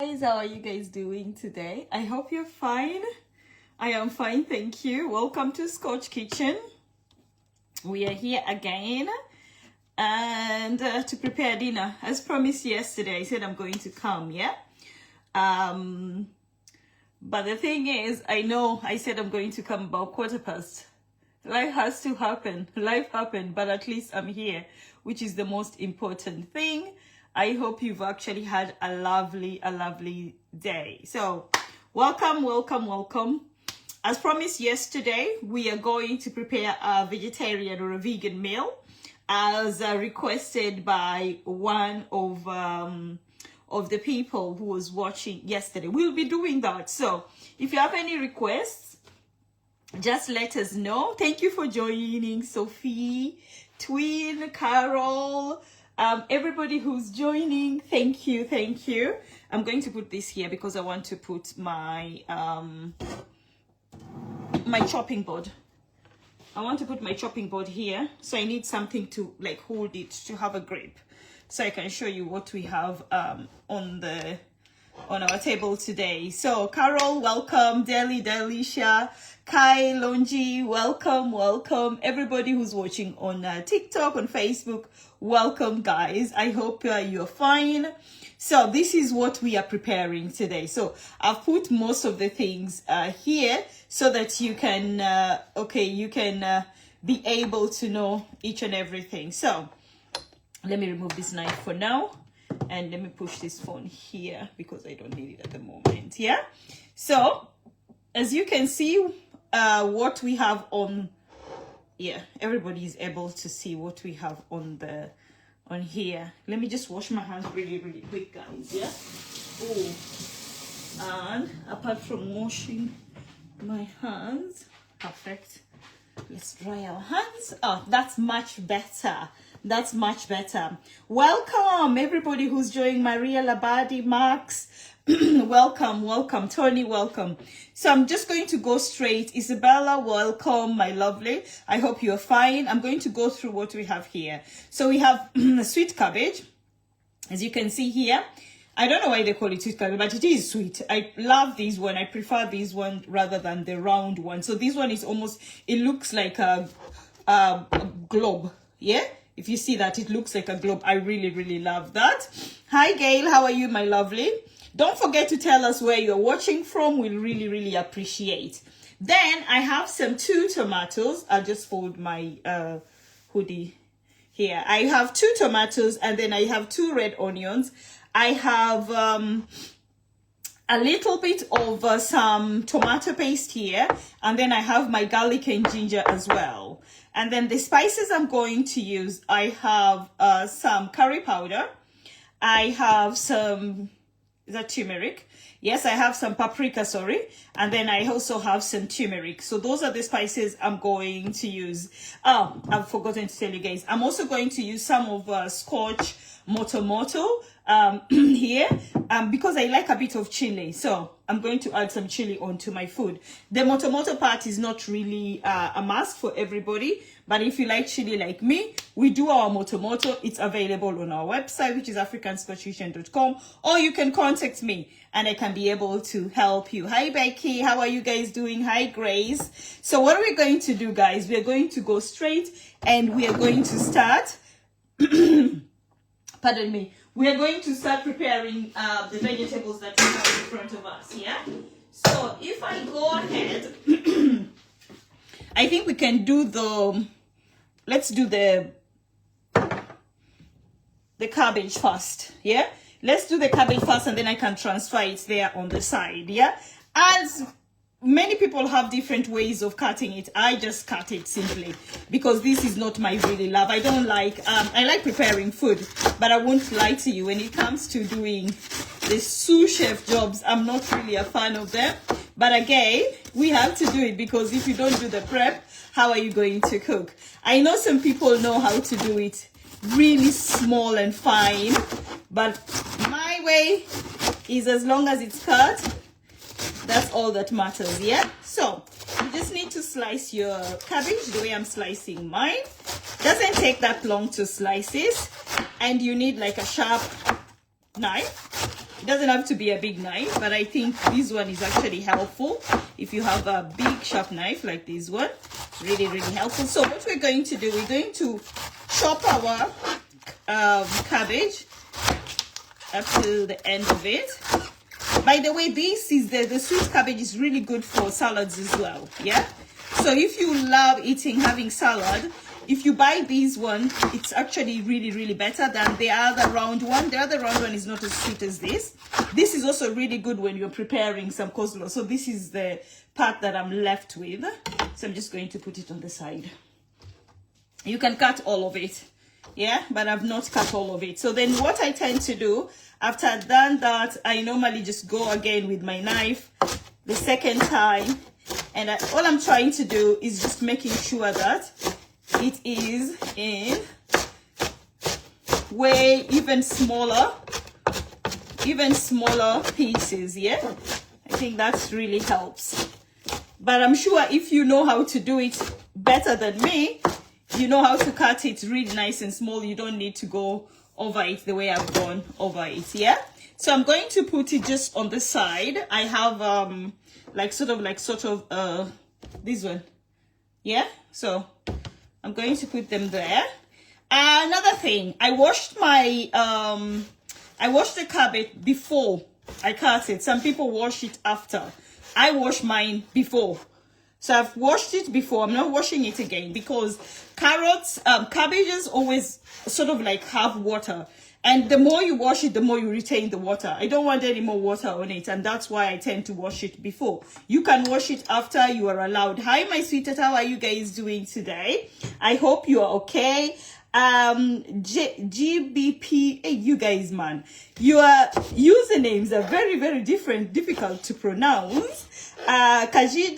Guys, how are you guys doing today? I hope you're fine. I am fine, thank you. Welcome to Scotch Kitchen. We are here again and to prepare dinner. As promised yesterday, I said I'm going to come, yeah? But the thing is, I know I said I'm going to come about 1:15. Life has to happen. Life happened, but at least I'm here, which is the most important thing. I hope you've actually had a lovely day. So welcome. As promised yesterday, we are going to prepare a vegetarian or a vegan meal as requested by one of the people who was watching yesterday. We'll be doing that. So if you have any requests, just let us know. Thank you for joining, Sophie, Twin, Carol, everybody who's joining. Thank you. I'm going to put this here because I want to put my my chopping board. I want to put my chopping board here, so I need something to like hold it, to have a grip, so I can show you what we have on our table today. So Carol, welcome. Delisha, Kai, Lonji, welcome. Everybody who's watching on TikTok, on Facebook, welcome guys. I hope you're fine. So this is what we are preparing today. So I've put most of the things here so that you can be able to know each and everything. So let me remove this knife for now. And let me push this phone here because I don't need it at the moment. Yeah. So as you can see, what we have on, everybody is able to see what we have on here. Let me just wash my hands really quick, guys. Yeah. Oh, and apart from washing my hands, perfect. Let's dry our hands. Oh, that's much better. Welcome everybody who's joining. Maria Labadi, Max, welcome. Tony, welcome. So I'm just going to go straight. Isabella, welcome, my lovely. I hope you're fine. I'm going to go through what we have here. So we have sweet cabbage, as you can see here. I don't know why they call it sweet cabbage, but it is sweet. I love this one. I prefer this one rather than the round one. So this one is almost, it looks like a globe. Yeah. If you see that, it looks like a globe. I really love that. Hi, Gail. How are you, my lovely? Don't forget to tell us where you're watching from. We'll really appreciate. Then I have some 2 tomatoes. I'll just fold my hoodie here. I have 2 tomatoes, and then I have 2 red onions. I have a little bit of some tomato paste here, and then I have my garlic and ginger as well. And then the spices I'm going to use, I have some curry powder. I have some, is that turmeric? Yes, I have some paprika, sorry. And then I also have some turmeric. So those are the spices I'm going to use. Oh, I've forgotten to tell you guys. I'm also going to use some of Scotch Moto here because I like a bit of chili. So I'm going to add some chili onto my food. The Moto part is not really a must for everybody, but if you like chili like me, we do our Moto. It's available on our website, which is africanscotchkitchen.com, or you can contact me and I can be able to help you. Hi Becky, how are you guys doing? Hi Grace. So what are we going to do, guys? We're going to go straight and we are going to start pardon me. We are going to start preparing the vegetables that we have in front of us, yeah? So if I go ahead, I think we can do let's do the cabbage first, yeah? Let's do the cabbage first and then I can transfer it there on the side, yeah? As many people have different ways of cutting it. I just cut it simply because this is not my really love. I don't like, I like preparing food, but I won't lie to you. When it comes to doing the sous chef jobs, I'm not really a fan of them. But again, we have to do it because if you don't do the prep, how are you going to cook? I know some people know how to do it really small and fine, but my way is as long as it's cut, that's all that matters, yeah? So you just need to slice your cabbage the way I'm slicing mine. Doesn't take that long to slice this, and you need like a sharp knife It doesn't have to be a big knife, but I think this one is actually helpful if you have a big sharp knife like this one. Really, really helpful. So what we're going to do, we're going to chop our cabbage up to the end of it. By the way, this is the sweet cabbage is really good for salads as well. Yeah. So if you love having salad, if you buy this one, it's actually really, really better than the other round one. The other round one is not as sweet as this. This is also really good when you're preparing some coleslaw. So this is the part that I'm left with. So I'm just going to put it on the side. You can cut all of it. Yeah, but I've not cut all of it. So then what I tend to do, after I've done that, I normally just go again with my knife the second time. And all I'm trying to do is just making sure that it is in way even smaller pieces. Yeah, I think that really helps. But I'm sure if you know how to do it better than me, you know how to cut it really nice and small. You don't need to go over it the way I've gone over it. Yeah, so I'm going to put it just on the side. I have like sort of this one. Yeah, so I'm going to put them there. Another thing, I washed the cabbage before I cut it. Some people wash it after. I wash mine before. So I've washed it before. I'm not washing it again because cabbages always sort of like have water. And the more you wash it, the more you retain the water. I don't want any more water on it. And that's why I tend to wash it before. You can wash it after, you are allowed. Hi, my sweetheart. How are you guys doing today? I hope you are okay. GBP, hey, you guys, man. Your usernames are very, very difficult to pronounce. Haji.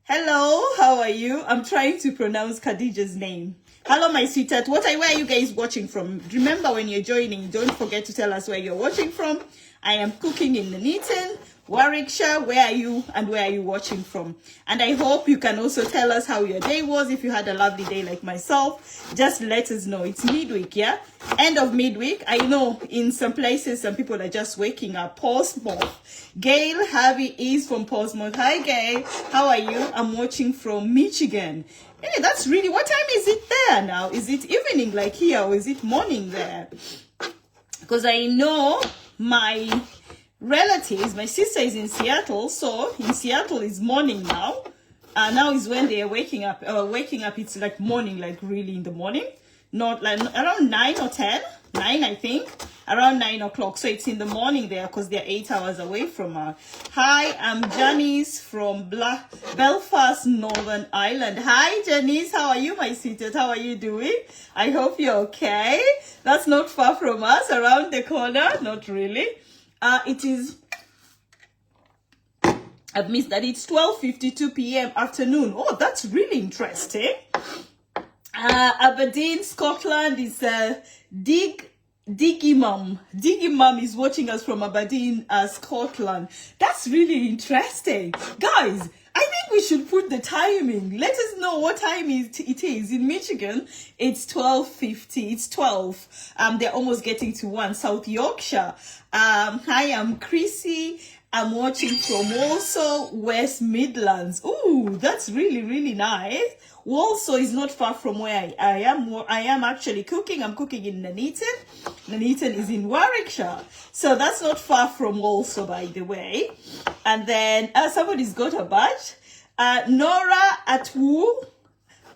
Hello, how are you? I'm trying to pronounce Khadija's name. Hello, my sweetheart. Where are you guys watching from? Remember, when you're joining, don't forget to tell us where you're watching from. I am cooking in Nuneaton, Warwickshire. Where are you and where are you watching from? And I hope you can also tell us how your day was. If you had a lovely day like myself, just let us know. It's midweek, yeah? End of midweek. I know in some places, some people are just waking up. Portsmouth. Gail Harvey is from Portsmouth. Hi, Gail. How are you? I'm watching from Michigan. Hey, that's really, what time is it there now? Is it evening like here or is it morning there? Because I know my relatives, my sister is in Seattle, so in Seattle it's morning now. Now is when they are waking up. It's like morning, like really in the morning. Not like around 9 or 10. 9, I think. Around 9 o'clock. So it's in the morning there because they're 8 hours away from her. Hi, I'm Janice from Belfast, Northern Ireland. Hi, Janice. How are you, my sweetheart? How are you doing? I hope you're okay. That's not far from us, around the corner. Not really. It is, I've missed that. It's 12:52 p.m. afternoon. Oh, that's really interesting. Aberdeen, Scotland is Diggy Mum. Diggy Mum is watching us from Aberdeen, Scotland. That's really interesting. Guys, I think we should put the timing. Let us know what time it is. In Michigan, it's 12:50. It's 12. They're almost getting to 1. South Yorkshire. Hi, I'm Chrissy. I'm watching from Walsall, West Midlands. Ooh, that's really, really nice. Walsall is not far from where I am. I am actually cooking. I'm cooking in Nuneaton. Nuneaton is in Warwickshire. So that's not far from Walsall, by the way. And then somebody's got a badge. Nora Atwool.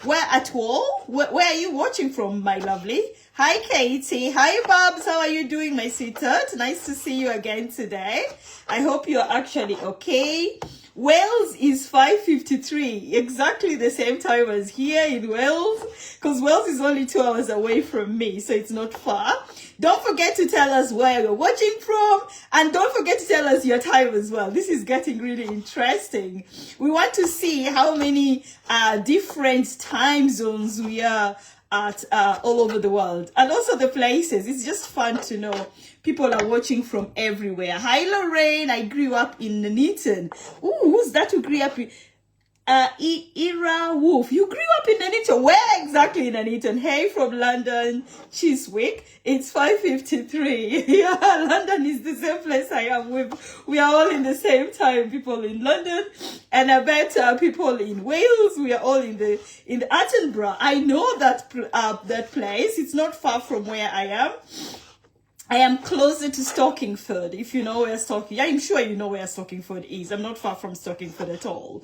Where Atwool? Where are you watching from, my lovely? Hi, Katie. Hi, Babs. How are you doing, my sweetheart? Nice to see you again today. I hope you're actually okay. Wales is 5:53, exactly the same time as here in Wales, because Wales is only 2 hours away from me, so it's not far. Don't forget to tell us where you're watching from, and don't forget to tell us your time as well. This is getting really interesting. We want to see how many different time zones we are at all over the world, and also the places. It's just fun to know people are watching from everywhere. Hi, Lorraine. I grew up in Nuneaton. Ooh, who's that who grew up in? Ira Wolf, you grew up in Nuneaton. Where exactly in Nuneaton? Hey, from London, Chiswick. It's 5:53. Yeah, London is the same place I am with. We are all in the same time. People in London, and I bet people in Wales. We are all in the Attenborough. I know that that place. It's not far from where I am. I am closer to Stockingford, if you know where I'm sure you know where Stockingford is. I'm not far from Stockingford at all.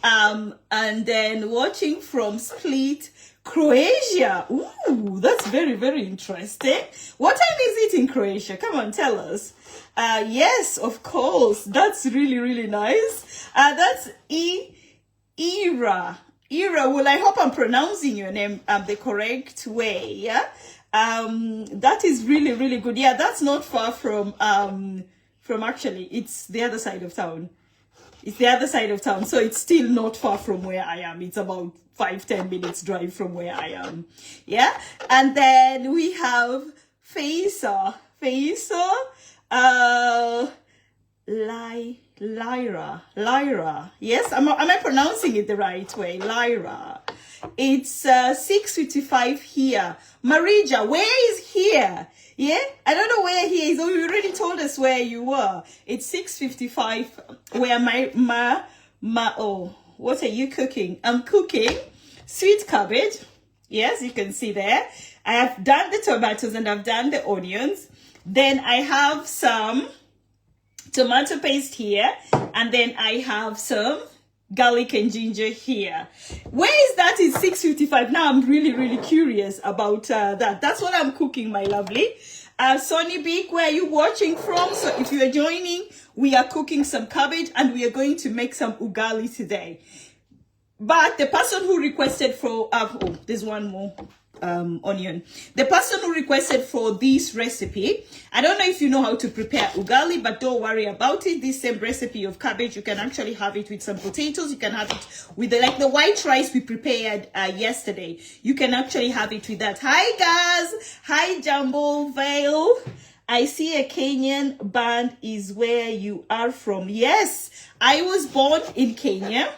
And then watching from Split, Croatia. Ooh, that's very, very interesting. What time is it in Croatia? Come on, tell us. Yes, of course. That's really, really nice. That's Ira. Well, I hope I'm pronouncing your name the correct way, yeah? That is really, really good. Yeah, that's not far from actually, it's the other side of town. It's the other side of town, so it's still not far from where I am. It's about 5-10 minutes drive from where I am. Yeah, and then we have Faisa, Lyra. Yes, am I pronouncing it the right way? Lyra. It's 6:55 here. Marija, where is here? Yeah, I don't know where he is. Oh, you already told us where you were. It's 6:55. Where oh, what are you cooking? I'm cooking sweet cabbage. Yes, you can see there. I have done the tomatoes and I've done the onions. Then I have some tomato paste here, and then I have some garlic and ginger here. Where is that? It's 6:55. Now I'm really, really curious about that. That's what I'm cooking, my lovely. Sonny Beak, where are you watching from? So if you are joining, we are cooking some cabbage and we are going to make some ugali today. But the person who requested for, oh, there's one more onion. The person who requested for this recipe, I don't know if you know how to prepare ugali, but don't worry about it. This same recipe of cabbage, you can actually have it with some potatoes. You can have it with like the white rice we prepared yesterday. You can actually have it with that. Hi guys, hi Jumbo Vale. I see a Kenyan band is where you are from. Yes, I was born in Kenya.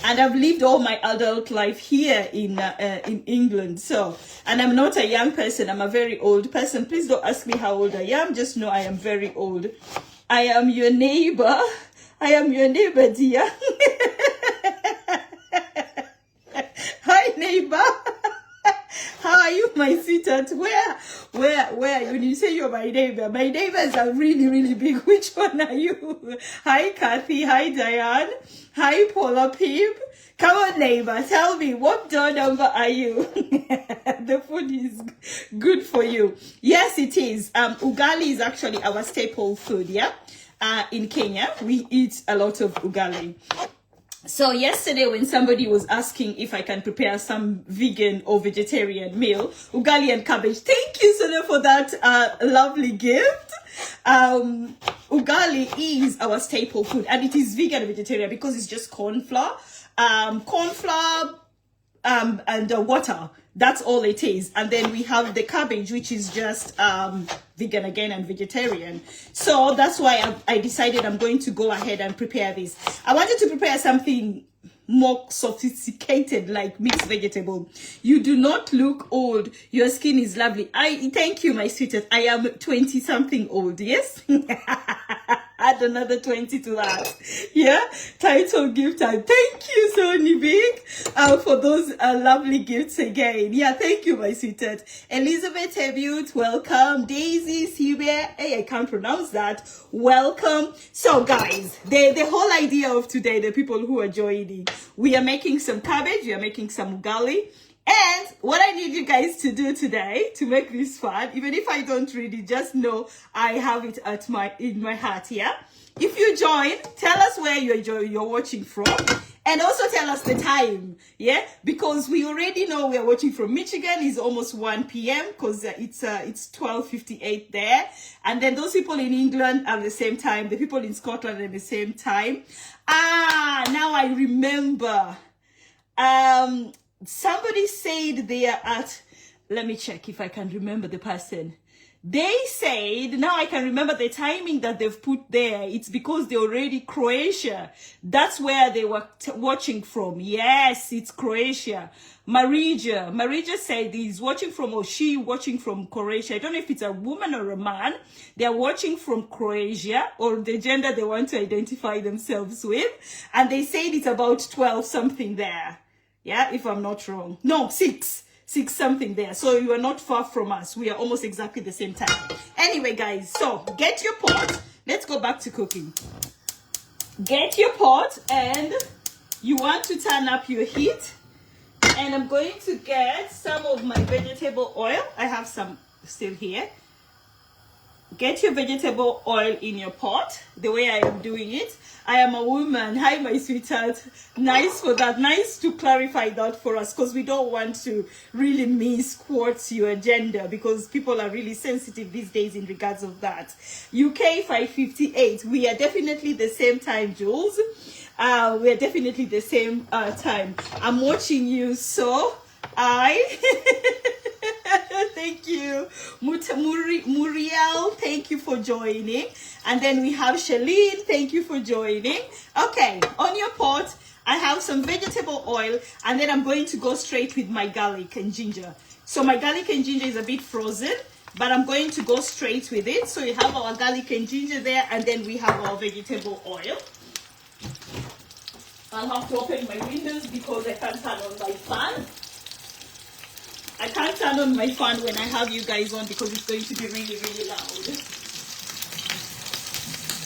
And I've lived all my adult life here in England. So, and I'm not a young person. I'm a very old person. Please don't ask me how old I am. Just know I am very old. I am your neighbor. I am your neighbor, dear. Hi, neighbor. How are you, my sweetheart? Where? When you say you're my neighbors are really, really big. Which one are you? Hi, Kathy. Hi, Diane. Hi, Paula Peep. Come on, neighbor. Tell me, what door number are you? The food is good for you. Yes, it is. Ugali is actually our staple food, yeah? In Kenya, we eat a lot of ugali. So yesterday when somebody was asking if I can prepare some vegan or vegetarian meal, ugali and cabbage, thank you, Sana, for that lovely gift. Ugali is our staple food and it is vegan and vegetarian because it's just corn flour, and water. That's all it is. And then we have the cabbage, which is just vegan again and vegetarian. So that's why I decided I'm going to go ahead and prepare this. I wanted to prepare something more sophisticated like mixed vegetable. You do not look old. Your skin is lovely. Thank you, my sweetheart. I am 20 something old. Yes. Add another 20 to that. Yeah, title gift time. Thank you, Sonny Big, for those lovely gifts again. Yeah, thank you, my sweetheart. Elizabeth Hebut, welcome. Daisy Sibia, hey, I can't pronounce that. Welcome. So, guys, the whole idea of today, the people who are joining, we are making some cabbage, we are making some ugali. And what I need you guys to do today to make this fun, even if I don't read it, just know I have it in my heart, yeah? If you join, tell us where you're watching from. And also tell us the time, yeah? Because we already know we are watching from Michigan. It's almost 1 p.m. because it's 12:58 there. And then those people in England are the same time. The people in Scotland are the same time. Now I remember. Somebody said they are at, let me check if I can remember the person. They said, now I can remember the timing that they've put there. It's because they're already Croatia. That's where they were watching from. Yes, it's Croatia. Marija said he's watching from, or she watching from Croatia. I don't know if it's a woman or a man. They're watching from Croatia, or the gender they want to identify themselves with. And they said it's about 12 something there. Yeah, if I'm not wrong. No, 6 something there. So you are not far from us. We are almost exactly the same time. Anyway, guys, so get your pot. Let's go back to cooking. Get your pot, and you want to turn up your heat. And I'm going to get some of my vegetable oil. I have some still here. Get your vegetable oil in your pot, the way I am doing it. I am a woman. Hi, my sweetheart. Nice for that. Nice to clarify that for us, because we don't want to really misquote your gender, because people are really sensitive these days in regards of that. UK 5:58. We are definitely the same time, Jules. We are definitely the same time. I'm watching you, so thank you. Muriel, thank you for joining. And then we have Shalene, thank you for joining. Okay, on your pot, I have some vegetable oil, and then I'm going to go straight with my garlic and ginger. So my garlic and ginger is a bit frozen, but I'm going to go straight with it. So we have our garlic and ginger there, and then we have our vegetable oil. I'll have to open my windows because I can't turn on my fan. I can't turn on my fan when I have you guys on, because it's going to be really, really loud.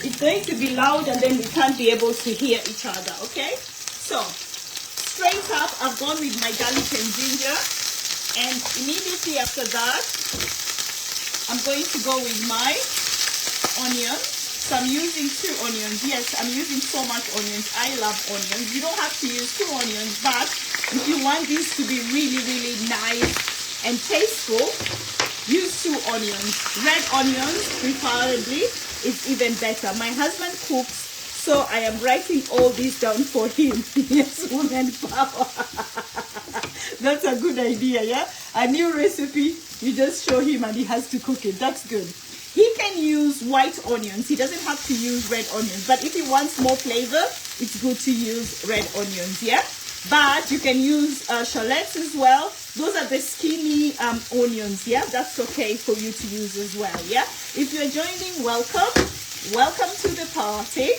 It's going to be loud, and then we can't be able to hear each other, okay? So, straight up, I've gone with my garlic and ginger. And immediately after that, I'm going to go with my onion. So I'm using 2 onions. Yes, I'm using so much onions. I love onions. You don't have to use 2 onions, but if you want this to be really, really nice and tasteful, use 2 onions. Red onions, preferably, is even better. My husband cooks, so I am writing all this down for him. Yes, woman power. That's a good idea, yeah? A new recipe, you just show him and he has to cook it. That's good. He can use white onions. He doesn't have to use red onions. But if he wants more flavor, it's good to use red onions, yeah? But you can use shallots as well. Those are the skinny onions, yeah? That's okay for you to use as well, yeah? If you're joining, welcome. Welcome to the party.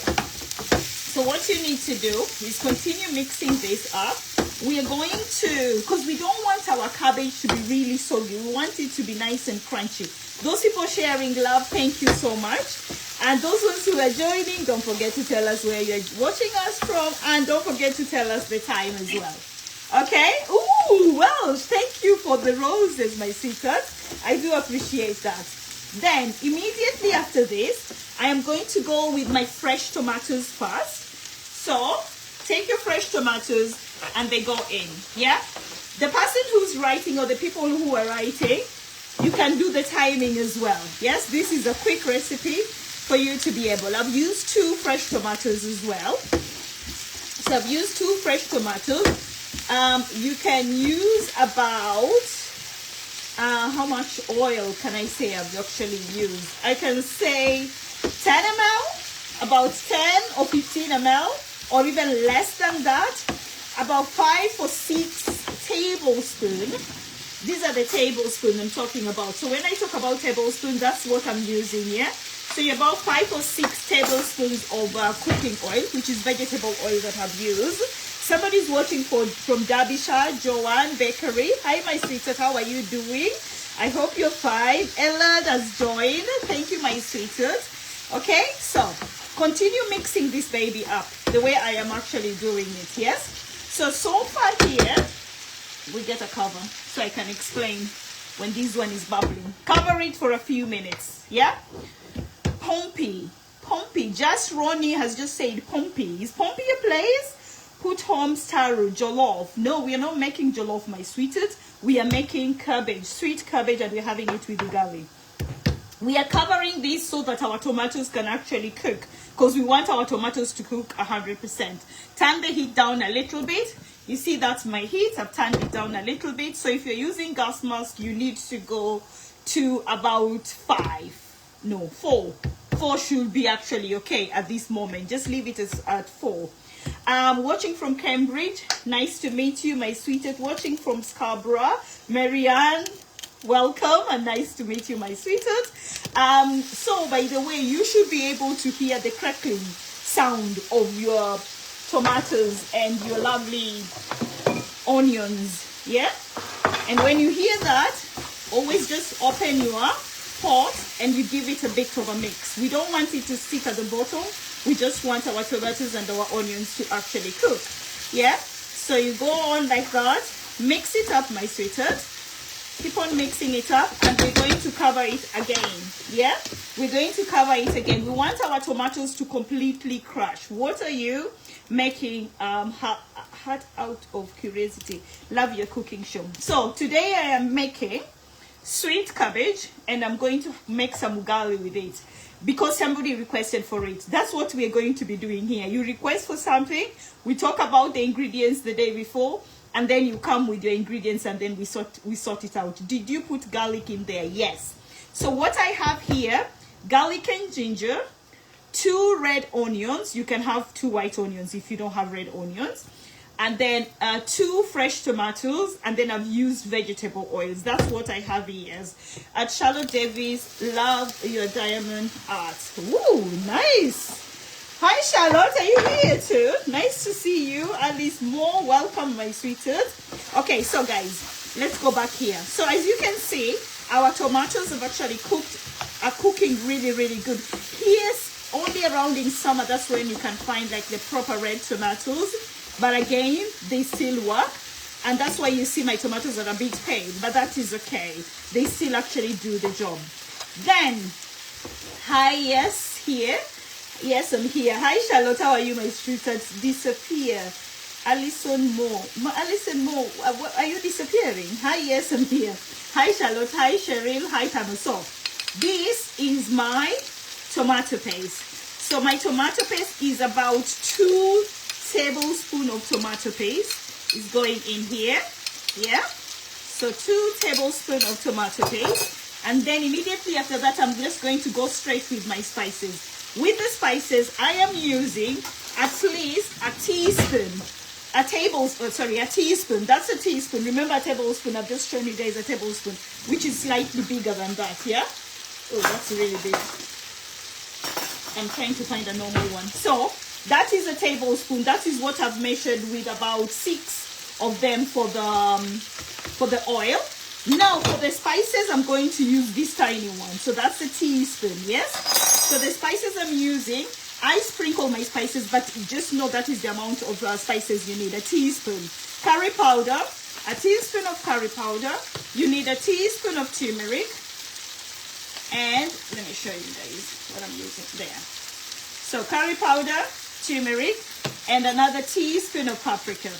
So what you need to do is continue mixing this up. We are going to, because we don't want our cabbage to be really soggy. We want it to be nice and crunchy. Those people sharing love, thank you so much. And those ones who are joining, don't forget to tell us where you're watching us from, and don't forget to tell us the time as well. Okay? Ooh, well, thank you for the roses, my sweetheart. I do appreciate that. Then, immediately after this, I am going to go with my fresh tomatoes first. So, take your fresh tomatoes and they go in, yeah? The person who's writing, or the people who are writing, you can do the timing as well. Yes, this is a quick recipe for you to be able. I've used 2 fresh tomatoes as well. So I've used 2 fresh tomatoes. You can use about, how much oil can I say I've actually used? I can say 10 ml, about 10 or 15 ml, or even less than that. About 5 or 6 tablespoons. These are the tablespoons I'm talking about. So when I talk about tablespoons, that's what I'm using here. So you're about 5 or 6 tablespoons of cooking oil, which is vegetable oil that I've used. Somebody's watching from Derbyshire, Joanne Bakery. Hi, my sweetheart. How are you doing? I hope you're fine. Ella has joined. Thank you, my sweetheart. Okay, so continue mixing this baby up the way I am actually doing it, yes? So far here, we get a cover so I can explain when this one is bubbling. Cover it for a few minutes, yeah? Pompey, just Ronnie has just said Pompey. Is Pompey a place? Put home taru, jollof. No, we are not making jollof, my sweetheart. We are making cabbage, sweet cabbage, and we're having it with ugali. We are covering this so that our tomatoes can actually cook, because we want our tomatoes to cook 100%. Turn the heat down a little bit. You see, that's my heat. I've turned it down a little bit. So if you're using gas mask, you need to go to about 5. No, 4. 4 should be actually okay at this moment. Just leave it as at 4. Watching from Cambridge, nice to meet you, my sweetheart. Watching from Scarborough, Marianne, welcome, and nice to meet you, my sweetheart. So by the way, you should be able to hear the crackling sound of your tomatoes and your lovely onions, yeah? And when you hear that, always just open your pot and you give it a bit of a mix. We don't want it to stick at the bottom. We just want our tomatoes and our onions to actually cook, yeah? So you go on like that, mix it up, my sweetheart. Keep on mixing it up, and we're going to cover it again, yeah? We're going to cover it again. We want our tomatoes to completely crush. What are you making? Heart out of curiosity. Love your cooking show. So today I am making sweet cabbage, and I'm going to make some ugali with it because somebody requested for it. That's what we're going to be doing here. You request for something, we talk about the ingredients the day before, and then you come with your ingredients, and then we sort it out. Did you put garlic in there? Yes. So what I have here, garlic and ginger, 2 red onions. You can have 2 white onions if you don't have red onions. And then 2 fresh tomatoes, and then I've used vegetable oils. That's what I have here. At Charlotte Davis, love your diamond art. Ooh, nice. Hi Charlotte, are you here too? Nice to see you. Alice Moore, welcome, my sweetheart. Okay, so guys, let's go back here. So as you can see, our tomatoes have actually are cooking really, really good. Here's only around in summer, that's when you can find like the proper red tomatoes. But again, they still work. And that's why you see my tomatoes are a bit pale, but that is okay. They still actually do the job. Then, hi, yes, here. Yes, I'm here. Hi, Charlotte. How are you, my sweetheart? Disappear. Alison Moore. Alison Moore, are you disappearing? Hi, yes, I'm here. Hi, Charlotte. Hi, Cheryl. Hi, Tano. So, this is my tomato paste. So, my tomato paste is about 2 tablespoons of tomato paste is going in here. Yeah. So, 2 tablespoons of tomato paste. And then immediately after that, I'm just going to go straight with my spices. With the spices, I am using at least a teaspoon. A teaspoon. That's a teaspoon. Remember a tablespoon. I've just shown you guys a tablespoon, which is slightly bigger than that, yeah? Oh, that's really big. I'm trying to find a normal one. So, that is a tablespoon. That is what I've measured with about 6 of them for the oil. Now, for the spices, I'm going to use this tiny one. So, that's a teaspoon, yes? So the spices I'm using, I sprinkle my spices, but just know that is the amount of spices you need. A teaspoon curry powder, a teaspoon of curry powder. You need a teaspoon of turmeric. And let me show you guys what I'm using there. So curry powder, turmeric, and another teaspoon of paprika.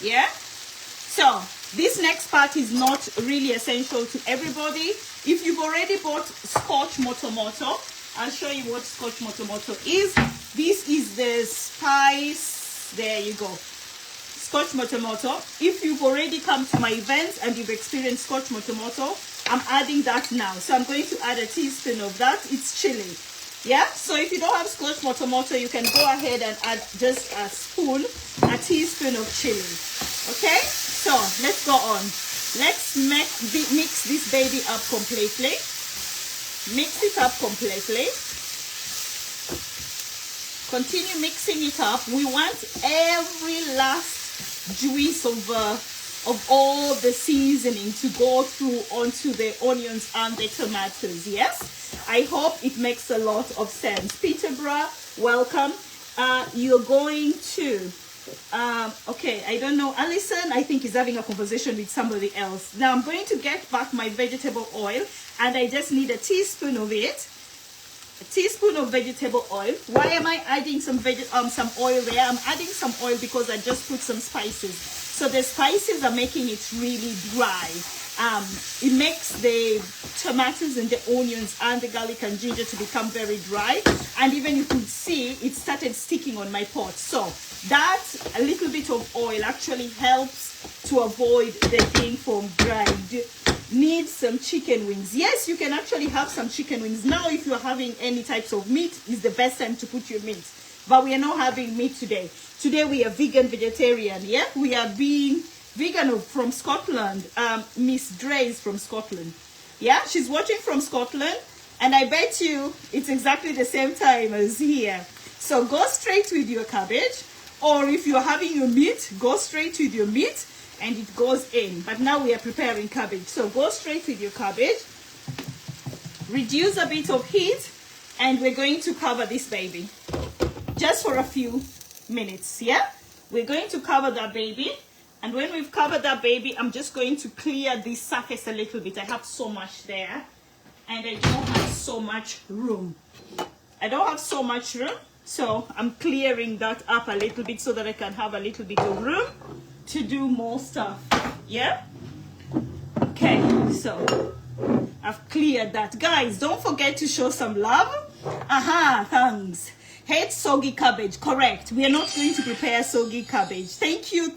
Yeah? So this next part is not really essential to everybody. If you've already bought Scotch Motomoto, I'll show you what Scotch Motomoto is. This is the spice. There you go. Scotch Motomoto. If you've already come to my events and you've experienced Scotch Motomoto, I'm adding that now. So I'm going to add a teaspoon of that. It's chili. Yeah? So if you don't have Scotch Motomoto, you can go ahead and add just a teaspoon of chili. Okay? So let's go on. Let's mix this baby up completely. Mix it up completely. Continue mixing it up. We want every last juice of all the seasoning to go through onto the onions and the tomatoes. Yes? I hope it makes a lot of sense. Peterborough, welcome. You're going to... okay, I don't know. Alison, I think, is having a conversation with somebody else. Now I'm going to get back my vegetable oil, and I just need a teaspoon of it. A teaspoon of vegetable oil. Why am I adding some oil there? I'm adding some oil because I just put some spices. So the spices are making it really dry. It makes the tomatoes and the onions and the garlic and ginger to become very dry, and even you could see it started sticking on my pot. So that a little bit of oil actually helps to avoid the thing from dried. Need some chicken wings. Yes, you can actually have some chicken wings. Now, if you're having any types of meat, is the best time to put your meat. But we are not having meat today. Today we are vegan, vegetarian. Yeah, we are being vegan from Scotland. Miss Dre is from Scotland. Yeah, she's watching from Scotland. And I bet you it's exactly the same time as here. So go straight with your cabbage. Or if you're having your meat, go straight with your meat. And it goes in. But now we are preparing cabbage. So go straight with your cabbage. Reduce a bit of heat. And we're going to cover this baby. Just for a few minutes. Yeah? We're going to cover that baby. And when we've covered that baby, I'm just going to clear the surface a little bit. I have so much there. And I don't have so much room. I don't have so much room. So I'm clearing that up a little bit so that I can have a little bit of room to do more stuff. Yeah? Okay, so I've cleared that. Guys, don't forget to show some love. Aha, thanks. Hate soggy cabbage. Correct. We are not going to prepare soggy cabbage. Thank you,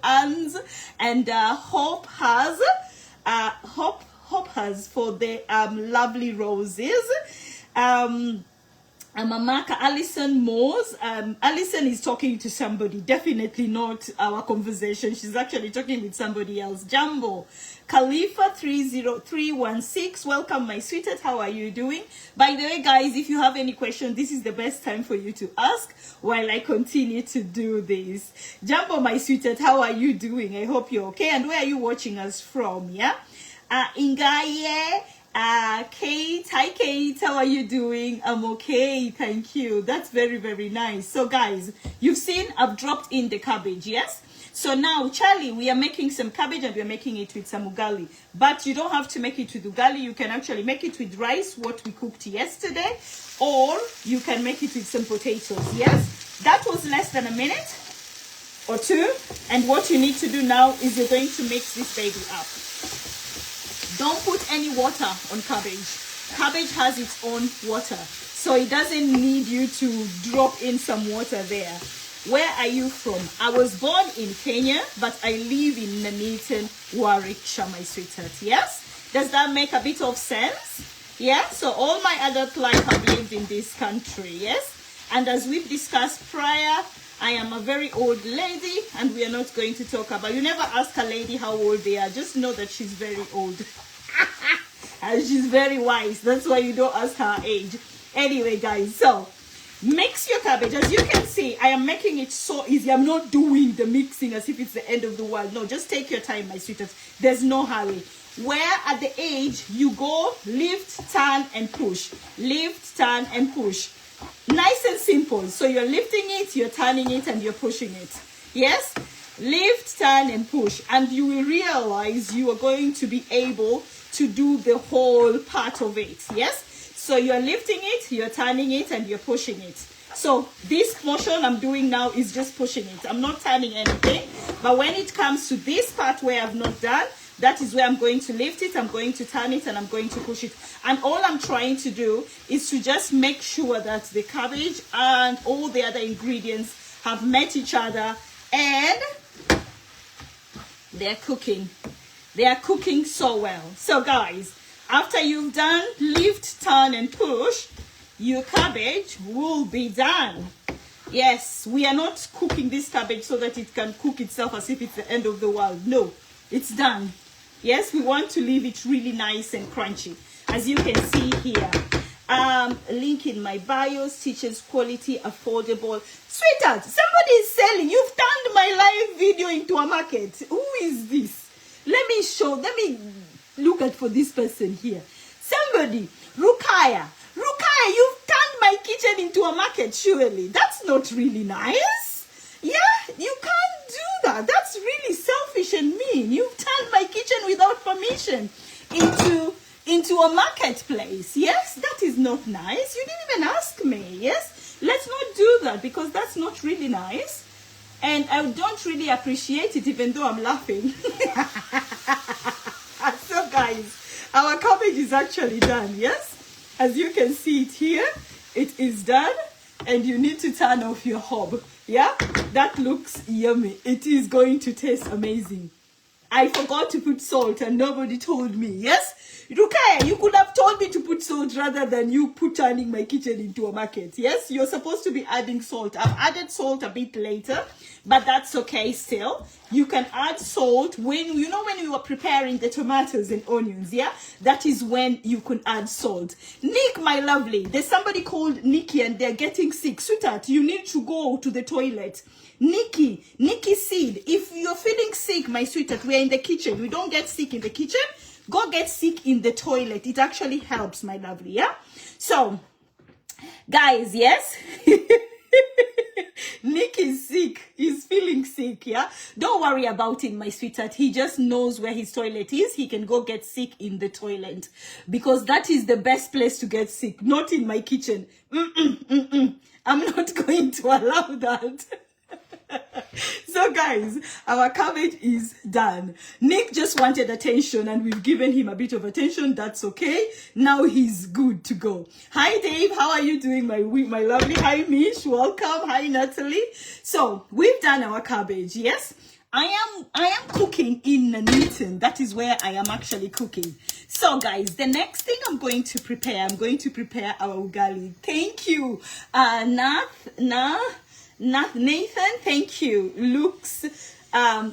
Ans. And Hope has for the lovely roses. Mamaka Alison Moores. Alison is talking to somebody, definitely not our conversation. She's actually talking with somebody else. Jumbo Khalifa 30316. Welcome, my sweetheart. How are you doing? By the way, guys, if you have any questions, this is the best time for you to ask while I continue to do this. Jumbo, my sweetheart, how are you doing? I hope you're okay. And where are you watching us from? Yeah, Ingaye. Kate, hi Kate, how are you doing? I'm okay, thank you. That's very, very nice. So guys, you've seen I've dropped in the cabbage, yes? So now, Charlie, we are making some cabbage and we're making it with some ugali. But you don't have to make it with ugali. You can actually make it with rice, what we cooked yesterday. Or you can make it with some potatoes, yes? That was less than a minute or two. And what you need to do now is you're going to mix this baby up. Don't put any water on cabbage. Cabbage has its own water. So it doesn't need you to drop in some water there. Where are you from? I was born in Kenya, but I live in Nuneaton, Warwickshire, my sweetheart. Yes? Does that make a bit of sense? Yeah? So all my adult life have lived in this country. Yes? And as we've discussed prior, I am a very old lady, and we are not going to talk about... You never ask a lady how old they are. Just know that she's very old. And she's very wise. That's why you don't ask her age. Anyway, guys, so mix your cabbage. As you can see, I am making it so easy. I'm not doing the mixing as if it's the end of the world. No, just take your time, my sweetheart. There's no hurry. Where at the age, you go, lift, turn, and push. Lift, turn, and push. Nice and simple. So you're lifting it, you're turning it, and you're pushing it. Yes? Lift, turn, and push. And you will realize you are going to be able to do the whole part of it. Yes? So you're lifting it, you're turning it, and you're pushing it. So this motion I'm doing now is just pushing it. I'm not turning anything. But when it comes to this part where I've not done, that is where I'm going to lift it, I'm going to turn it, and I'm going to push it. And all I'm trying to do is to just make sure that the cabbage and all the other ingredients have met each other and they're cooking. They are cooking so well. So guys, after you've done lift, turn, and push, your cabbage will be done. Yes, we are not cooking this cabbage so that it can cook itself as if it's the end of the world. No, it's done. Yes, we want to leave it really nice and crunchy. As you can see here, link in my bios, teaches quality, affordable. Sweetheart, somebody is selling. You've turned my live video into a market. Who is this? Let me look at for this person here. Somebody, Rukaya, you've turned my kitchen into a market, surely. That's not really nice. Yeah, you can't do that. That's really selfish and mean. You've turned my kitchen without permission into a marketplace. Yes, that is not nice. You didn't even ask me. Yes, let's not do that because that's not really nice. And I don't really appreciate it even though I'm laughing. So guys, our cabbage is actually done. Yes, as you can see it here, it is done. And you need to turn off your hob. Yeah, that looks yummy. It is going to taste amazing. I forgot to put salt and nobody told me. Yes? Okay, you could have told me to put salt rather than you turning my kitchen into a market. Yes? You're supposed to be adding salt. I've added salt a bit later, but that's okay still. You can add salt when, you know, when you are preparing the tomatoes and onions, yeah? That is when you can add salt. Nick, my lovely, there's somebody called Nikki and they're getting sick. Sweetheart, you need to go to the toilet. Nikki Seed, if you're feeling sick, my sweetheart, we're in the kitchen. We don't get sick in the kitchen. Go get sick in the toilet. It actually helps, my lovely, yeah? So, guys, yes? Nick is sick. He's feeling sick, yeah? Don't worry about it, my sweetheart. He just knows where his toilet is. He can go get sick in the toilet. Because that is the best place to get sick. Not in my kitchen. I'm not going to allow that. So guys, our cabbage is done. Nick just wanted attention and we've given him a bit of attention. That's okay. Now he's good to go. Hi Dave, how are you doing, my lovely? Hi Mish, welcome. Hi Natalie. So we've done our cabbage. Yes, I am cooking in Nuneaton. That is where I am actually cooking. So guys, the next thing I'm going to prepare our ugali. Thank you, Nathan, thank you. Looks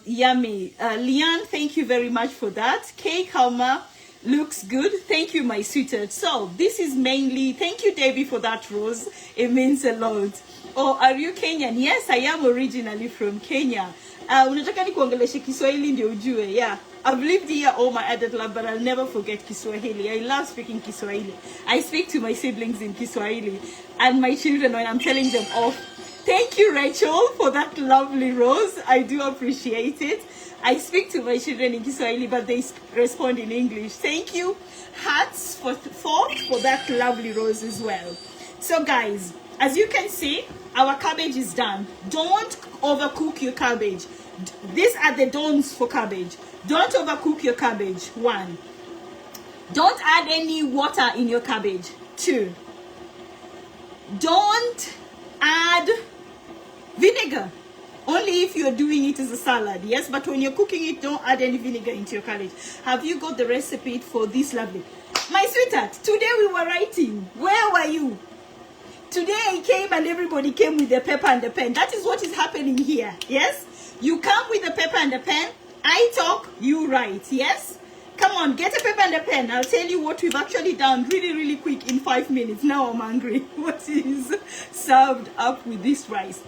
yummy. Leanne, thank you very much for that. Cake Halma looks good. Thank you, my sweetheart. So this is mainly, thank you, Debbie, for that rose. It means a lot. Oh, are you Kenyan? Yes, I am originally from Kenya. Unataka nikuongeleshe Kiswahili ndio ujue. Yeah, I've lived here all my adult life, but I'll never forget Kiswahili. I love speaking Kiswahili. I speak to my siblings in Kiswahili and my children when I'm telling them off. Thank you, Rachel, for that lovely rose. I do appreciate it. I speak to my children in Kiswahili, but they respond in English. Thank you, Hearts, for that lovely rose as well. So, guys, as you can see, our cabbage is done. Don't overcook your cabbage. These are the don'ts for cabbage. Don't overcook your cabbage. 1. Don't add any water in your cabbage. 2. Don't add vinegar. Only if you're doing it as a salad, yes? But when you're cooking it, don't add any vinegar into your cabbage. Have you got the recipe for this lovely? My sweetheart, today we were writing. Where were you? Today I came and everybody came with the paper and the pen. That is what is happening here, yes? You come with the paper and the pen. I talk, you write, yes? Come on, get a paper and a pen. I'll tell you what we've actually done really quick in 5 minutes. Now I'm hungry. What is served up with this rice?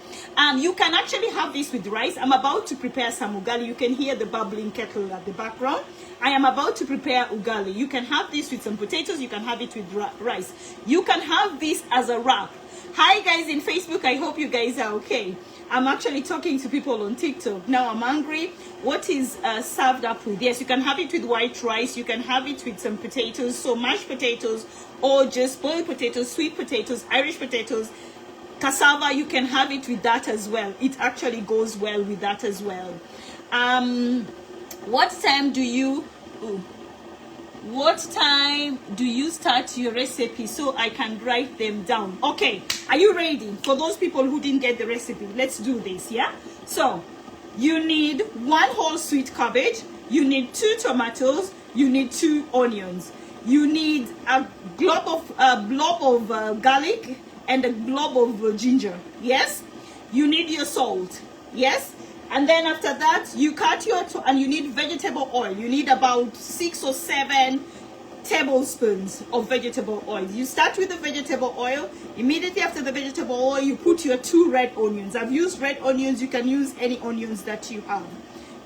You can actually have this with rice. I'm about to prepare some ugali. You can hear the bubbling kettle at the background. I am about to prepare ugali. You can have this with some potatoes. You can have it with rice. You can have this as a wrap. Hi guys in Facebook. I hope you guys are okay. I'm actually talking to people on TikTok. Now I'm hungry. What is served up with? Yes, you can have it with white rice. You can have it with some potatoes. So mashed potatoes or just boiled potatoes, sweet potatoes, Irish potatoes, cassava. You can have it with that as well. It actually goes well with that as well. What time do you start your recipe so I can write them down? Okay, are you ready? For those people who didn't get the recipe, let's do this, yeah? So you need 1 whole sweet cabbage, you need 2 tomatoes, you need 2 onions, you need a blob of garlic and a blob of ginger. Yes, you need your salt. Yes. And then after that, you cut and you need vegetable oil. You need about 6 or 7 tablespoons of vegetable oil. You start with the vegetable oil. Immediately after the vegetable oil, you put your 2 red onions. I've used red onions. You can use any onions that you have.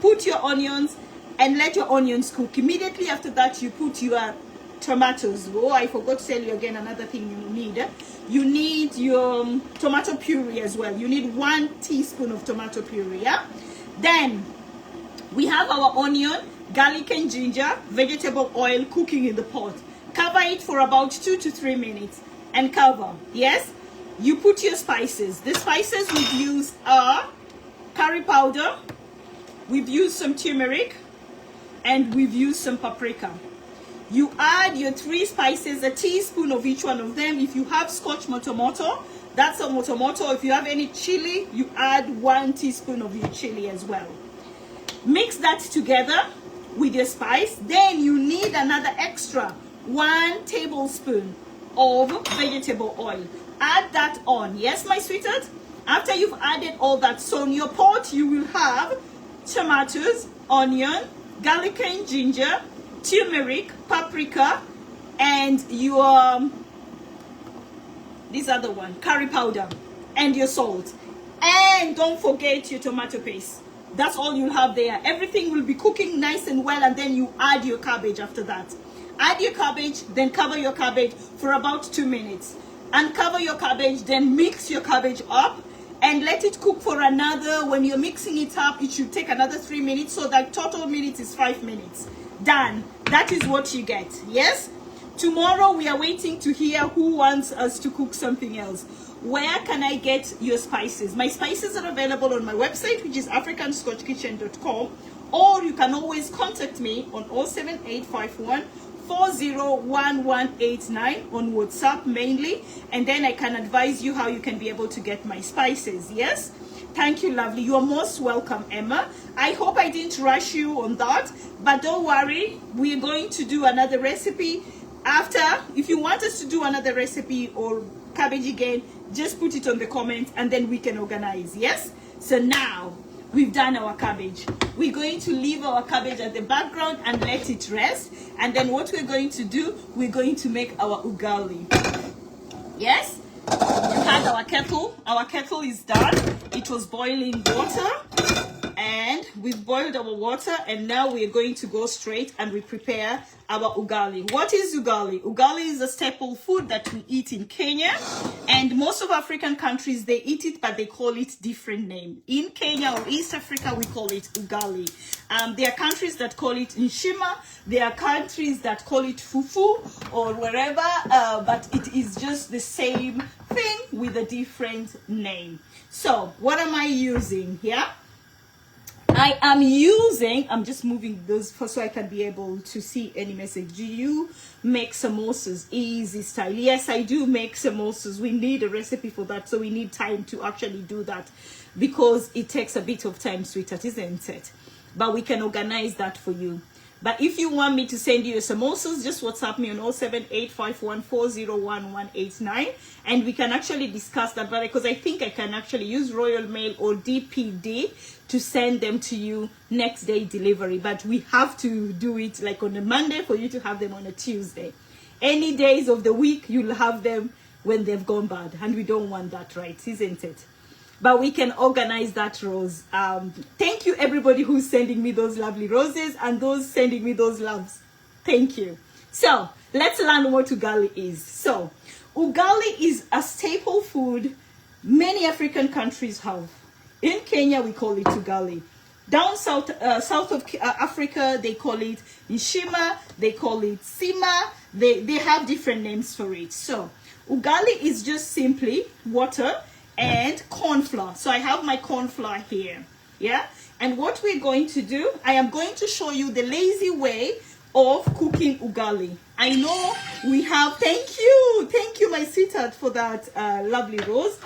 Put your onions and let your onions cook. Immediately after that, you put your tomatoes. Oh, I forgot to tell you again another thing you need. You need your tomato puree as well. You need 1 teaspoon of tomato puree, yeah? Then we have our onion, garlic and ginger, vegetable oil cooking in the pot. Cover it for about 2 to 3 minutes and cover, yes? You put your spices. The spices we've used are curry powder, we've used some turmeric, and we've used some paprika. You add your 3 spices, a teaspoon of each one of them. If you have Scotch motomoto, that's a motomoto. If you have any chili, you add 1 teaspoon of your chili as well. Mix that together with your spice. Then you need another extra 1 tablespoon of vegetable oil. Add that on. Yes, my sweetheart? After you've added all that, so in your pot you will have tomatoes, onion, garlic and ginger, turmeric, paprika, and your this other one, curry powder, and your salt. And don't forget your tomato paste. That's all you'll have there. Everything will be cooking nice and well, and then you add your cabbage after that. Add your cabbage, then cover your cabbage for about 2 minutes. Uncover your cabbage, then mix your cabbage up and let it cook for another, when you're mixing it up, it should take another 3 minutes, so that total minutes is 5 minutes. Done. That is what you get. Yes? Tomorrow we are waiting to hear who wants us to cook something else. Where can I get your spices? My spices are available on my website, which is africanscotchkitchen.com, or you can always contact me on 07851 401189 on WhatsApp mainly, and then I can advise you how you can be able to get my spices. Yes? Thank you, lovely. You are most welcome, Emma. I hope I didn't rush you on that, but don't worry. We are going to do another recipe after. If you want us to do another recipe or cabbage again, just put it on the comments and then we can organize. Yes? So now we've done our cabbage. We're going to leave our cabbage at the background and let it rest. And then what we're going to do, we're going to make our ugali. Yes? We had our kettle. Our kettle is done. It was boiling water. And we've boiled our water, and now we're going to go straight and we prepare our ugali. What is ugali? Ugali is a staple food that we eat in Kenya, and most of African countries, they eat it, but they call it different name. In Kenya or East Africa, we call it ugali. There are countries that call it nshima. There are countries that call it fufu or wherever, but it is just the same thing with a different name. So what am I using here? I am using, I'm just moving those so I can be able to see any message. Do you make samosas? Easy style. Yes, I do make samosas. We need a recipe for that, so we need time to actually do that because it takes a bit of time, sweetheart, isn't it? But we can organize that for you. But if you want me to send you samosas, just WhatsApp me on 07851401189 and we can actually discuss that. But because I think I can actually use Royal Mail or DPD to send them to you next day delivery. But we have to do it like on a Monday for you to have them on a Tuesday. Any days of the week, you'll have them when they've gone bad. And we don't want that, right? Isn't it? But we can organize that, Rose. Thank you, everybody who's sending me those lovely roses and those sending me those loves. Thank you. So let's learn what ugali is. So ugali is a staple food many African countries have. In Kenya, we call it ugali. Down south of Africa, they call it nshima. They call it sima. They have different names for it. So ugali is just simply water and corn flour. So I have my corn flour here. Yeah. And what we're going to do, I am going to show you the lazy way of cooking ugali. I know we have, thank you, my sweetheart, for that lovely rose.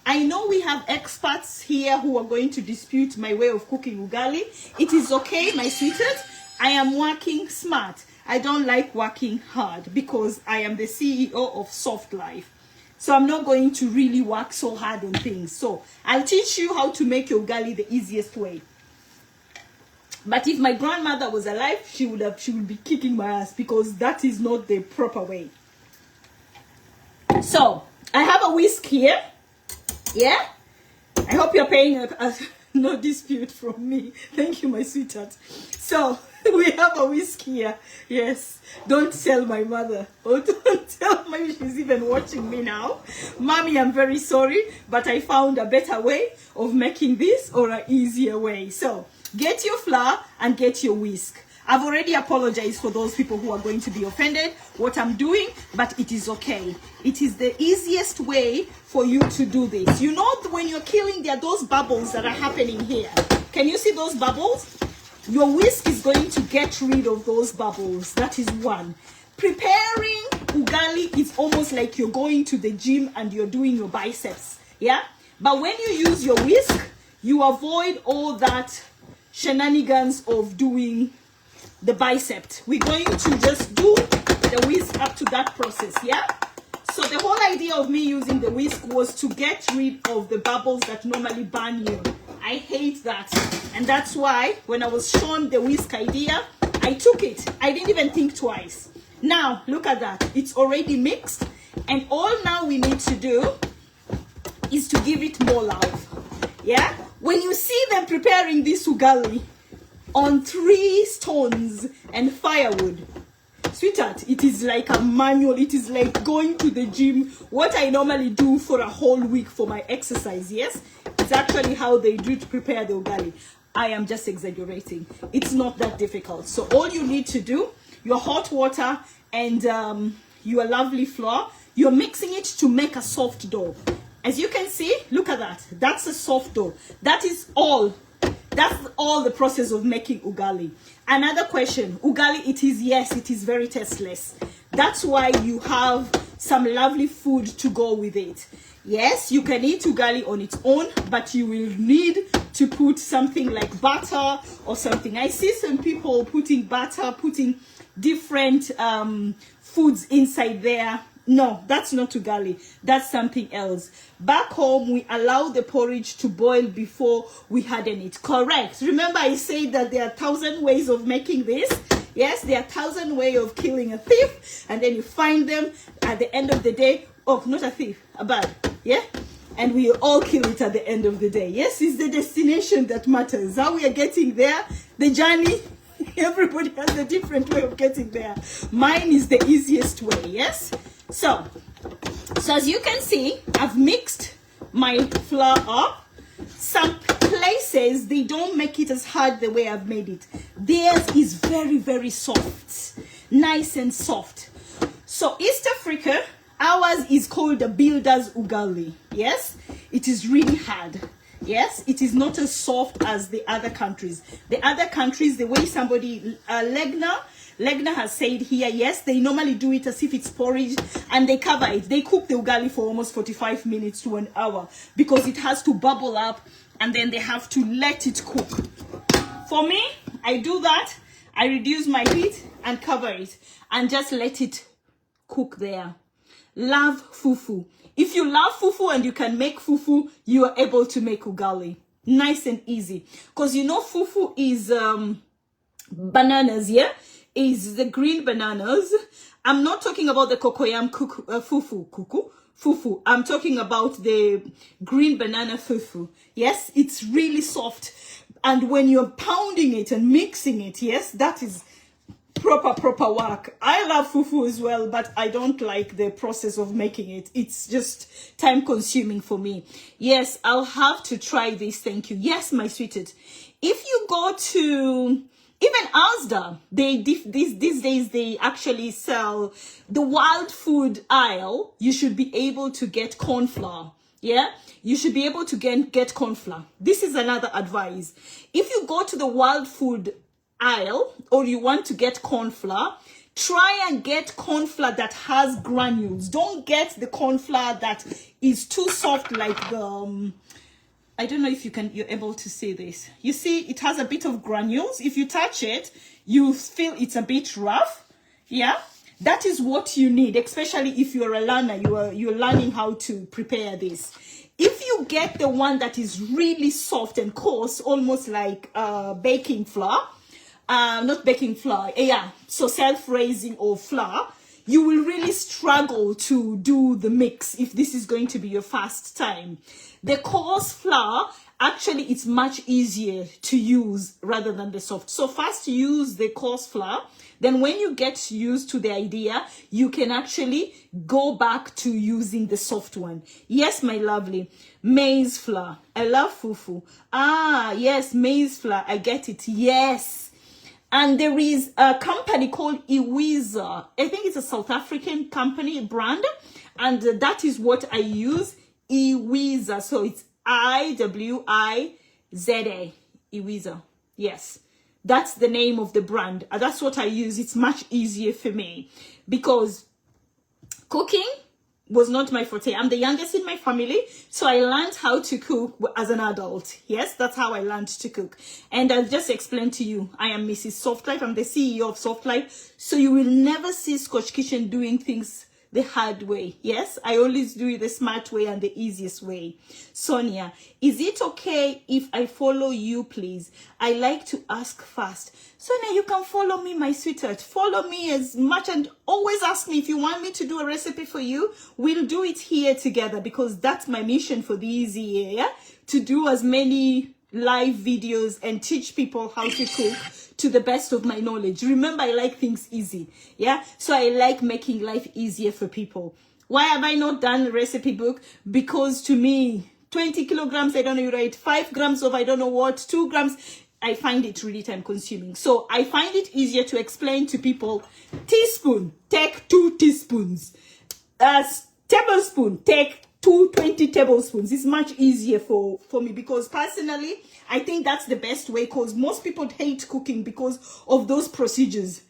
I know we have experts here who are going to dispute my way of cooking ugali. It is okay, my sweetheart. I am working smart. I don't like working hard because I am the CEO of Soft Life. So I'm not going to really work so hard on things. So I'll teach you how to make your ugali the easiest way. But if my grandmother was alive, she would be kicking my ass because that is not the proper way. So I have a whisk here. Yeah? I hope you're paying no dispute from me. Thank you, my sweetheart. So we have a whisk here. Yes. Don't tell my mother. Oh, don't tell me she's even watching me now. Mommy, I'm very sorry, but I found a better way of making this or an easier way. So get your flour and get your whisk. I've already apologized for those people who are going to be offended what I'm doing, but it is okay. It is the easiest way for you to do this. You know, when you're killing, there are those bubbles that are happening here. Can you see those bubbles? Your whisk is going to get rid of those bubbles. That is one. Preparing ugali is almost like you're going to the gym and you're doing your biceps. Yeah? But when you use your whisk, you avoid all that shenanigans of doing the bicep. We're going to just do the whisk up to that process. Yeah? So the whole idea of me using the whisk was to get rid of the bubbles that normally burn you. I hate that. And that's why when I was shown the whisk idea, I took it. I didn't even think twice. Now, look at that. It's already mixed. And all now we need to do is to give it more love. Yeah? When you see them preparing this ugali on 3 stones and firewood, sweetheart, it is like a manual. It is like going to the gym. What I normally do for a whole week for my exercise, yes? It's actually how they do to prepare the ugali. I am just exaggerating. It's not that difficult. So all you need to do, your hot water and your lovely flour, you're mixing it to make a soft dough. As you can see, look at that. That's a soft dough. That is all. That's all the process of making ugali. Another question, ugali, it is very tasteless. That's why you have some lovely food to go with it. Yes, you can eat ugali on its own, but you will need to put something like butter or something. I see some people putting butter, putting different foods inside there. No, that's not ugali. That's something else. Back home, we allow the porridge to boil before we harden it. Correct. Remember, I said that there are 1,000 ways of making this. Yes, there are 1,000 ways of killing a thief. And then you find them at the end of the day. Oh, not a thief, a bird. Yeah? And we all kill it at the end of the day. Yes, it's the destination that matters. How we are getting there, the journey. Everybody has a different way of getting there. Mine is the easiest way. Yes? So as you can see, I've mixed my flour up. Some places, they don't make it as hard the way I've made it. Theirs is very, very soft. Nice and soft. So East Africa, ours is called the builder's ugali. Yes? It is really hard. Yes? It is not as soft as the other countries. The other countries, the way somebody, Legna has said here, yes, they normally do it as if it's porridge and they cover it. They cook the ugali for almost 45 minutes to an hour because it has to bubble up and then they have to let it cook. For me, I do that. I reduce my heat and cover it and just let it cook there. Love fufu. If you love fufu and you can make fufu, you are able to make ugali. Nice and easy. Because you know fufu is bananas, yeah? Is the green bananas. I'm not talking about the cocoyam fufu. I'm talking about the green banana fufu. Yes, it's really soft. And when you're pounding it and mixing it, yes, that is proper work. I love fufu as well, but I don't like the process of making it. It's just time consuming for me. Yes, I'll have to try this. Thank you. Yes, my sweetheart. If you go to even Asda, these days they actually sell the wild food aisle. You should be able to get corn flour. Yeah, you should be able to get corn flour. This is another advice. If you go to the wild food aisle or you want to get corn flour, try and get corn flour that has granules. Don't get the corn flour that is too soft like the I don't know if you're able to see this. You see, it has a bit of granules. If you touch it, you feel it's a bit rough. Yeah, that is what you need, especially if you're a learner. You're learning how to prepare this. If you get the one that is really soft and coarse, almost like baking flour, not baking flour, yeah, so self-raising or flour, you will really struggle to do the mix if this is going to be your first time. The coarse flour, actually, it's much easier to use rather than the soft. So first use the coarse flour. Then when you get used to the idea, you can actually go back to using the soft one. Yes, my lovely. Maize flour. I love fufu. Ah, yes, maize flour. I get it. Yes. And there is a company called Iwiza. I think it's a South African company brand. And that is what I use. Iwiza. So it's Iwiza. Iwiza. Yes. That's the name of the brand. And that's what I use. It's much easier for me because cooking was not my forte. I'm the youngest in my family, so I learned how to cook as an adult. Yes, that's how I learned to cook. And I'll just explain to you, I am Mrs. Soft Life. I'm the CEO of Soft Life. So you will never see Scotch Kitchen doing things the hard way. Yes, I always do it the smart way and the easiest way. Sonia, is it okay if I follow you, please? I like to ask first. Sonia, you can follow me, my sweetheart. Follow me as much and always ask me if you want me to do a recipe for you. We'll do it here together because that's my mission for this year, yeah? To do as many live videos and teach people how to cook to the best of my knowledge. Remember, I like things easy, yeah? So I like making life easier for people. Why have I not done a recipe book? Because to me, 20 kilograms, I don't know, right? 5 grams of I don't know what, 2 grams, I find it really time consuming. So I find it easier to explain to people, teaspoon, take 2 teaspoons. Tablespoon, take 20 tablespoons. It's much easier for me because personally, I think that's the best way because most people hate cooking because of those procedures.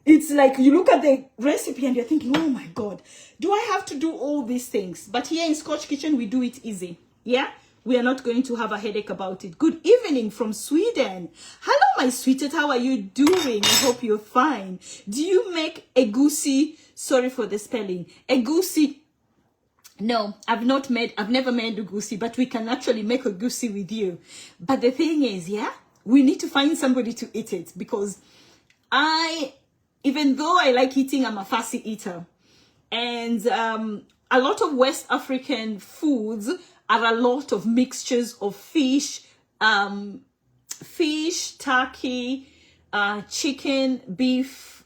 It's like you look at the recipe and you're thinking, oh my God, do I have to do all these things? But here in Scotch Kitchen, we do it easy. Yeah, we are not going to have a headache about it. Good evening from Sweden. Hello, my sweetheart. How are you doing? I hope you're fine. Do you make egusi? Sorry for the spelling. Egusi. No, I've never made egusi, but we can actually make egusi with you. But the thing is, yeah, we need to find somebody to eat it because even though I like eating, I'm a fussy eater. And a lot of West African foods are a lot of mixtures of fish, turkey, chicken, beef,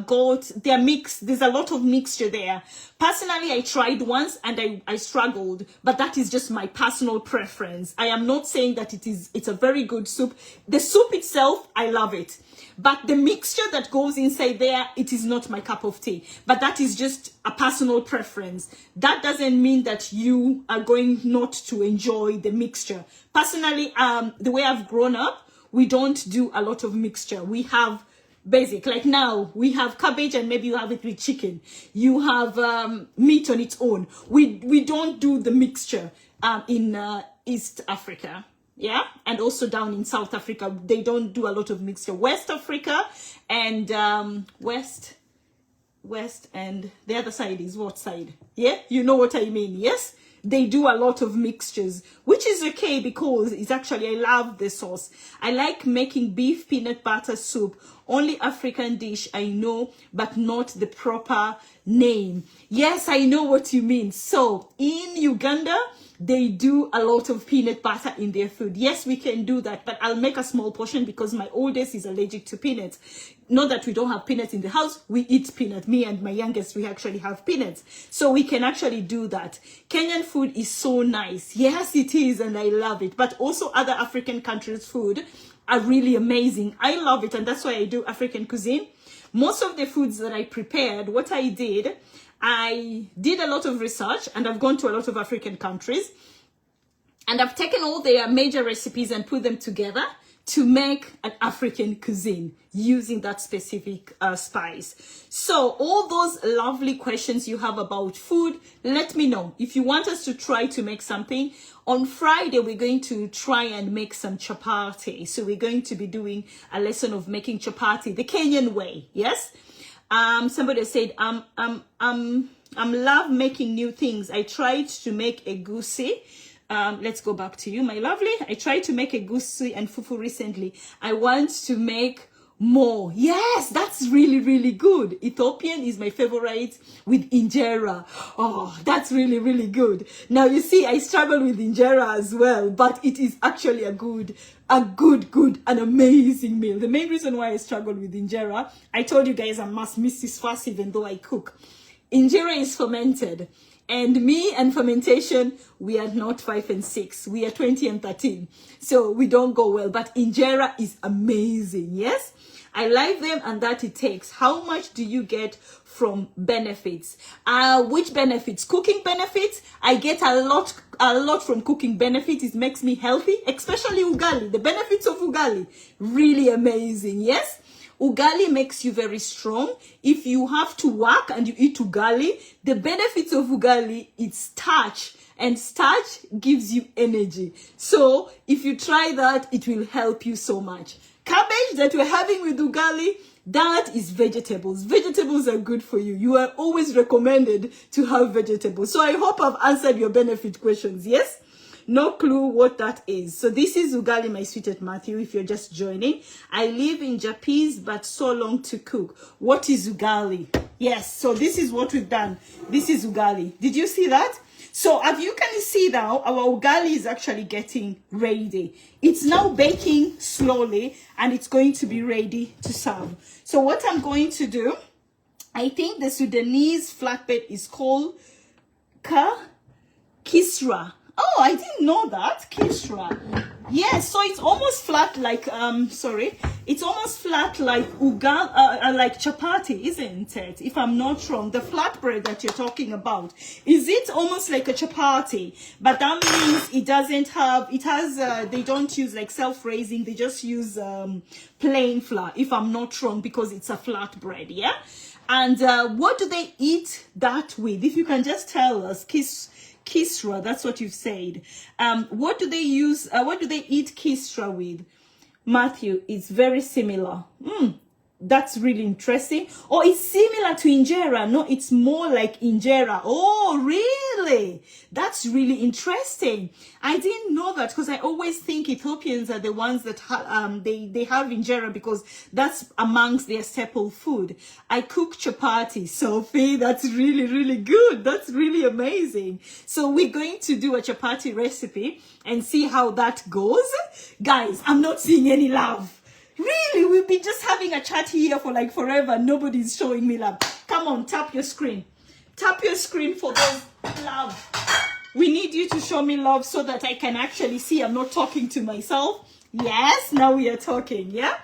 goat. They're mixed. There's a lot of mixture there. Personally, I tried once and I struggled, but that is just my personal preference. I am not saying that it's a very good soup. The soup itself, I love it. But the mixture that goes inside there, it is not my cup of tea. But that is just a personal preference. That doesn't mean that you are going not to enjoy the mixture. Personally, the way I've grown up, we don't do a lot of mixture. We have basic, like now we have cabbage and maybe you have it with chicken. You have meat on its own. We don't do the mixture in East Africa. Yeah, and also down in South Africa, they don't do a lot of mixture. West Africa and West and the other side is what side? Yeah, you know what I mean, yes? They do a lot of mixtures, which is okay because it's actually, I love the sauce. I like making beef peanut butter soup. Only African dish I know, but not the proper name. Yes, I know what you mean. So in Uganda, they do a lot of peanut butter in their food. Yes, we can do that, but I'll make a small portion because my oldest is allergic to peanuts. Not that we don't have peanuts in the house, we eat peanut. Me and my youngest, we actually have peanuts. So we can actually do that. Kenyan food is so nice. Yes, it is, and I love it. But also other African countries' food are really amazing. I love it, and that's why I do African cuisine. Most of the foods that I prepared, what I did a lot of research and I've gone to a lot of African countries and I've taken all their major recipes and put them together to make an African cuisine using that specific spice. So all those lovely questions you have about food, let me know. If you want us to try to make something, on Friday, we're going to try and make some chapati. So we're going to be doing a lesson of making chapati the Kenyan way, yes? Somebody said, I'm love making new things. I tried to make egusi. Let's go back to you, my lovely. I tried to make egusi and fufu recently. I want to make more. Yes, that's really, really good. Ethiopian is my favorite with injera. Oh, that's really, really good. Now, you see, I struggle with injera as well, but it is actually a good, an amazing meal. The main reason why I struggle with injera, I told you guys I'm Mrs. Fuss even though I cook. Injera is fermented. And me and fermentation, we are not 5 and 6. We are 20 and 13. So we don't go well. But injera is amazing, yes? I like them and that it takes. How much do you get from benefits? Which benefits? Cooking benefits. I get a lot from cooking benefits. It makes me healthy, especially ugali. The benefits of ugali, really amazing. Yes. Ugali makes you very strong. If you have to work and you eat ugali, the benefits of ugali, it's starch. And starch gives you energy. So if you try that, it will help you so much. Cabbage that we're having with ugali, that is vegetables. Vegetables are good for you. You are always recommended to have vegetables. So I hope I've answered your benefit questions. Yes? No clue what that is. So this is ugali, my sweetheart Matthew, if you're just joining. I live in Japanese, but so long to cook. What is ugali? Yes, so this is what we've done. This is ugali. Did you see that? So as you can see now, our ugali is actually getting ready. It's now baking slowly and it's going to be ready to serve. So what I'm going to do, I think the Sudanese flatbread is called kisra. Oh, I didn't know that. Kisra. Yes, so it's almost flat like it's almost flat like like chapati, isn't it? If I'm not wrong, the flatbread that you're talking about, is it almost like a chapati? But that means it doesn't have, it has they don't use like self-raising, they just use plain flour, if I'm not wrong, because it's a flatbread. Yeah. And what do they eat that with? If you can just tell us, Kisra, that's what you've said. What do they use? What do they eat kisra with? Matthew, it's very similar. That's really interesting. Oh, it's similar to injera. No, it's more like injera. Oh, really? That's really interesting. I didn't know that because I always think Ethiopians are the ones that they have injera because that's amongst their staple food. I cook chapati, Sophie. That's really, really good. That's really amazing. So we're going to do a chapati recipe and see how that goes. Guys, I'm not seeing any love. Really, we've been just having a chat here for like forever. Nobody's showing me love. Come on, tap your screen. Tap your screen for those love. We need you to show me love so that I can actually see I'm not talking to myself. Yes, now we are talking, yeah?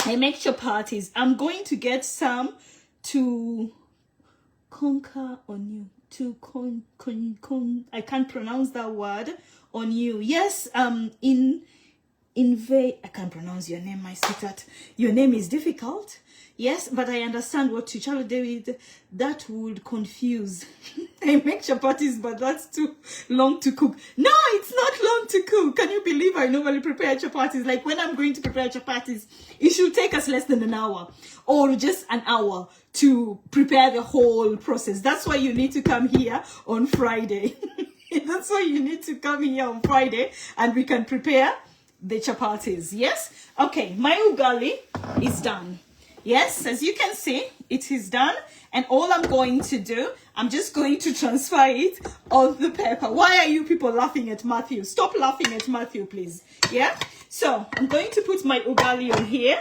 I make chapatis. I'm going to get some to conquer on you. To I can't pronounce that word on you. Yes, I can't pronounce your name, my sweetheart. Your name is difficult. Yes, but I understand what Chichalo David, that would confuse. I make chapatis, but that's too long to cook. No, it's not long to cook. Can you believe I normally prepare chapatis? Like when I'm going to prepare chapatis, it should take us less than an hour or just an hour to prepare the whole process. That's why you need to come here on Friday. That's why you need to come here on Friday and we can prepare the chapatis. Yes. Okay, my ugali is done. Yes, as you can see, it is done. And all I'm going to do, I'm just going to transfer it on the paper. Why are you people laughing at Matthew? Stop laughing at Matthew, please. Yeah. So I'm going to put my ugali on here.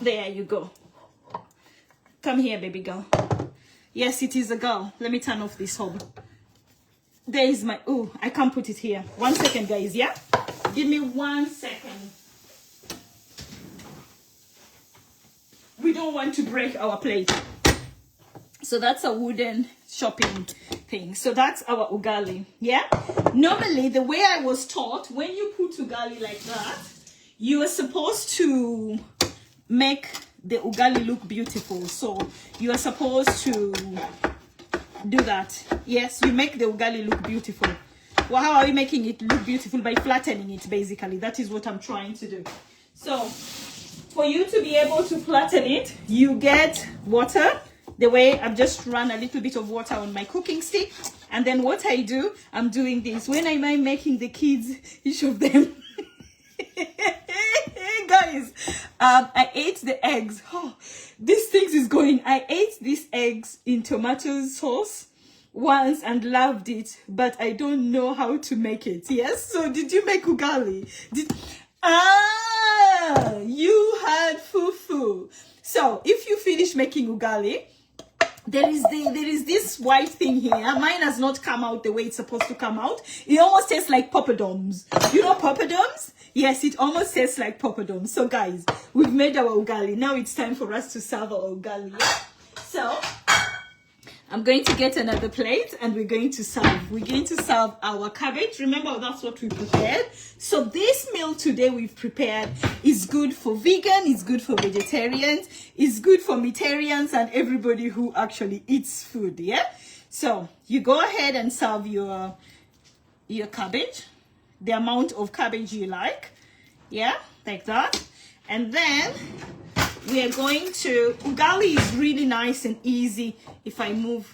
There you go. Come here, baby girl. Yes, it is a girl. Let me turn off this hob. There is my, oh, I can't put it here. 1 second, guys. Yeah. Give me 1 second. We don't want to break our plate. So that's a wooden shopping thing. So that's our ugali. Yeah. Normally, the way I was taught, when you put ugali like that, you are supposed to make the ugali look beautiful. So you are supposed to do that. Yes, you make the ugali look beautiful. Well, how are we making it look beautiful? By flattening it, basically. That is what I'm trying to do. So, for you to be able to flatten it, you get water. The way I've just run a little bit of water on my cooking stick. And then what I do, I'm doing this. When I'm making the kids, each of them. Guys, I ate the eggs. Oh, this thing is going. I ate these eggs in tomato sauce once and loved it, but I don't know how to make it. Yes, so did you make ugali? You had fufu. So if you finish making ugali, there is this white thing here. Mine has not come out the way it's supposed to come out. It almost tastes like poppadoms. You know poppadoms? Yes, it almost tastes like poppadom. So guys, we've made our ugali. Now it's time for us to serve our ugali. Yeah? So I'm going to get another plate and we're going to serve. We're going to serve our cabbage. Remember, that's what we prepared. So this meal today we've prepared is good for vegan, it's good for vegetarians, it's good for meatarians and everybody who actually eats food, yeah? So you go ahead and serve your cabbage, the amount of cabbage you like, yeah, like that. And then we are going to, ugali is really nice and easy. If I move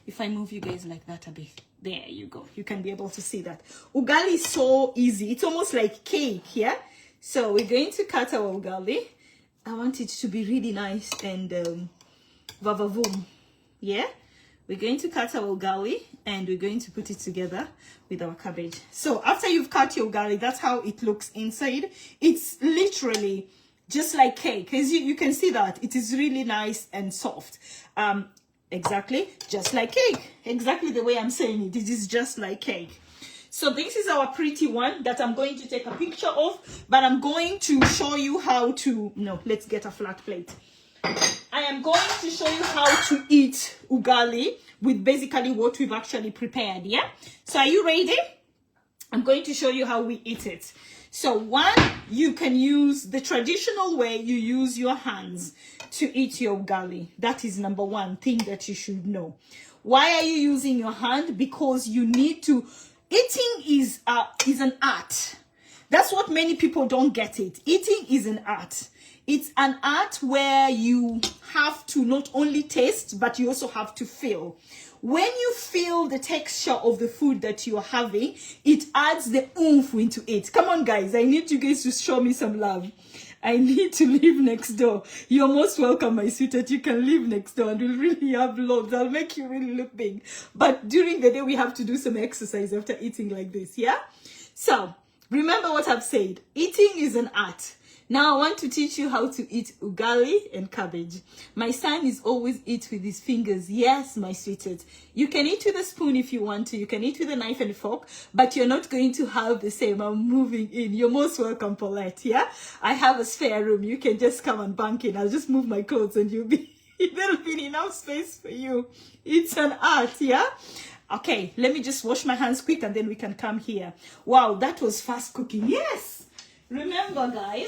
you guys like that a bit, there you go, you can be able to see that ugali is so easy. It's almost like cake, yeah? So we're going to cut our ugali. I want it to be really nice and vavavoom, yeah? We're going to cut our ugali and we're going to put it together with our cabbage. So after you've cut your ugali, that's how it looks inside. It's literally just like cake. As you can see that it is really nice and soft. Exactly, just like cake. Exactly the way I'm saying it. It is just like cake. So this is our pretty one that I'm going to take a picture of, but I'm going to show you how to, no, let's get a flat plate. I am going to show you how to eat ugali with basically what we've actually prepared, yeah? So are you ready? I'm going to show you how we eat it. So one, you can use the traditional way, you use your hands to eat your ugali. That is number one thing that you should know. Why are you using your hand? Because you need to, eating is an art. That's what many people don't get it. Eating is an art. It's an art where you have to not only taste, but you also have to feel. When you feel the texture of the food that you are having, it adds the oomph into it. Come on, guys. I need you guys to show me some love. I need to live next door. You're most welcome, my sweetheart. You can live next door and we'll really have loads. I'll make you really look big. But during the day, we have to do some exercise after eating like this, yeah? So, remember what I've said. Eating is an art. Now I want to teach you how to eat ugali and cabbage. My son is always eat with his fingers. Yes, my sweetheart. You can eat with a spoon if you want to. You can eat with a knife and a fork, but you're not going to have the same. I'm moving in. You're most welcome, Paulette. Yeah, I have a spare room. You can just come and bank in. I'll just move my clothes and you'll be, there'll be enough space for you. It's an art, yeah? Okay, let me just wash my hands quick and then we can come here. Wow, that was fast cooking. Yes. Remember, guys,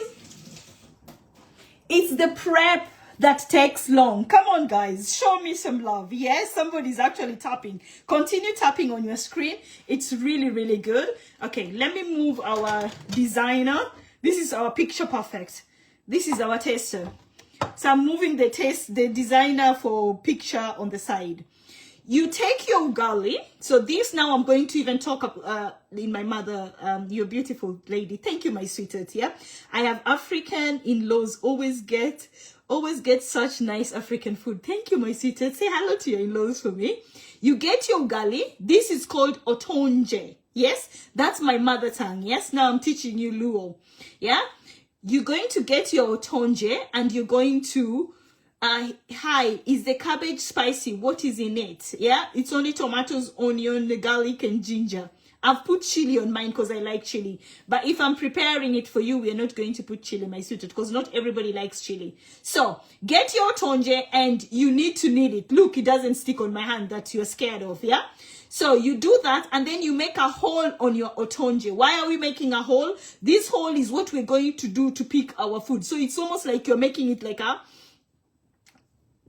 it's the prep that takes long. Come on, guys, show me some love. Yes, somebody's actually tapping. Continue tapping on your screen. It's really, really good. Okay, let me move our designer. This is our picture perfect. This is our taster. So I'm moving the designer for picture on the side. You take your ugali. So this now I'm going to even talk in my mother, you're beautiful lady. Thank you, my sweetheart. Yeah, I have African in-laws. Always get such nice African food. Thank you, my sweetheart. Say hello to your in-laws for me. You get your ugali. This is called otonje. Yes, that's my mother tongue. Yes, now I'm teaching you Luo. Yeah, you're going to get your otonje and you're going to hi, is the cabbage spicy? What is in it? Yeah, it's only tomatoes, onion, garlic, and ginger. I've put chili on mine because I like chili. But if I'm preparing it for you, we're not going to put chili, my sweetheart, because not everybody likes chili. So get your tonje and you need to knead it. Look, it doesn't stick on my hand that you're scared of, yeah? So you do that and then you make a hole on your otonje. Why are we making a hole? This hole is what we're going to do to pick our food. So it's almost like you're making it like a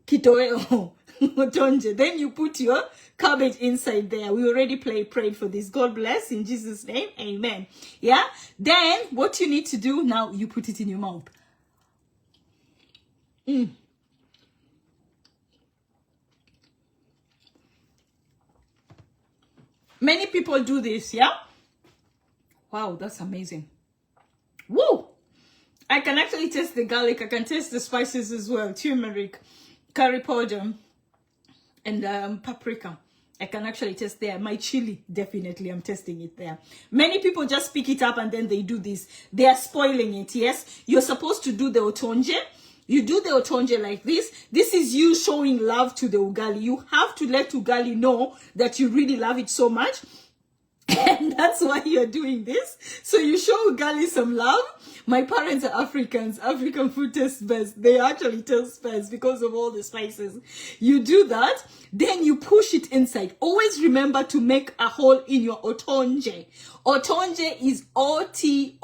kitoweo otonje. Then you put your cabbage inside there. We already prayed for this. God bless in Jesus' name. Amen. Yeah. Then what you need to do now, you put it in your mouth. Many people do this, yeah? Wow, that's amazing. Woo! I can actually taste the garlic. I can taste the spices as well. Turmeric, curry powder, and paprika. I can actually taste there. My chili, definitely, I'm tasting it there. Many people just pick it up and then they do this. They are spoiling it, yes? You're supposed to do the otonje. You do the otonje like this. This is you showing love to the ugali. You have to let ugali know that you really love it so much. And that's why you're doing this. So you show Ugali some love. My parents are Africans. African food tastes best. They actually taste best because of all the spices. You do that, then you push it inside. Always remember to make a hole in your otonje. Otonje is Otonge.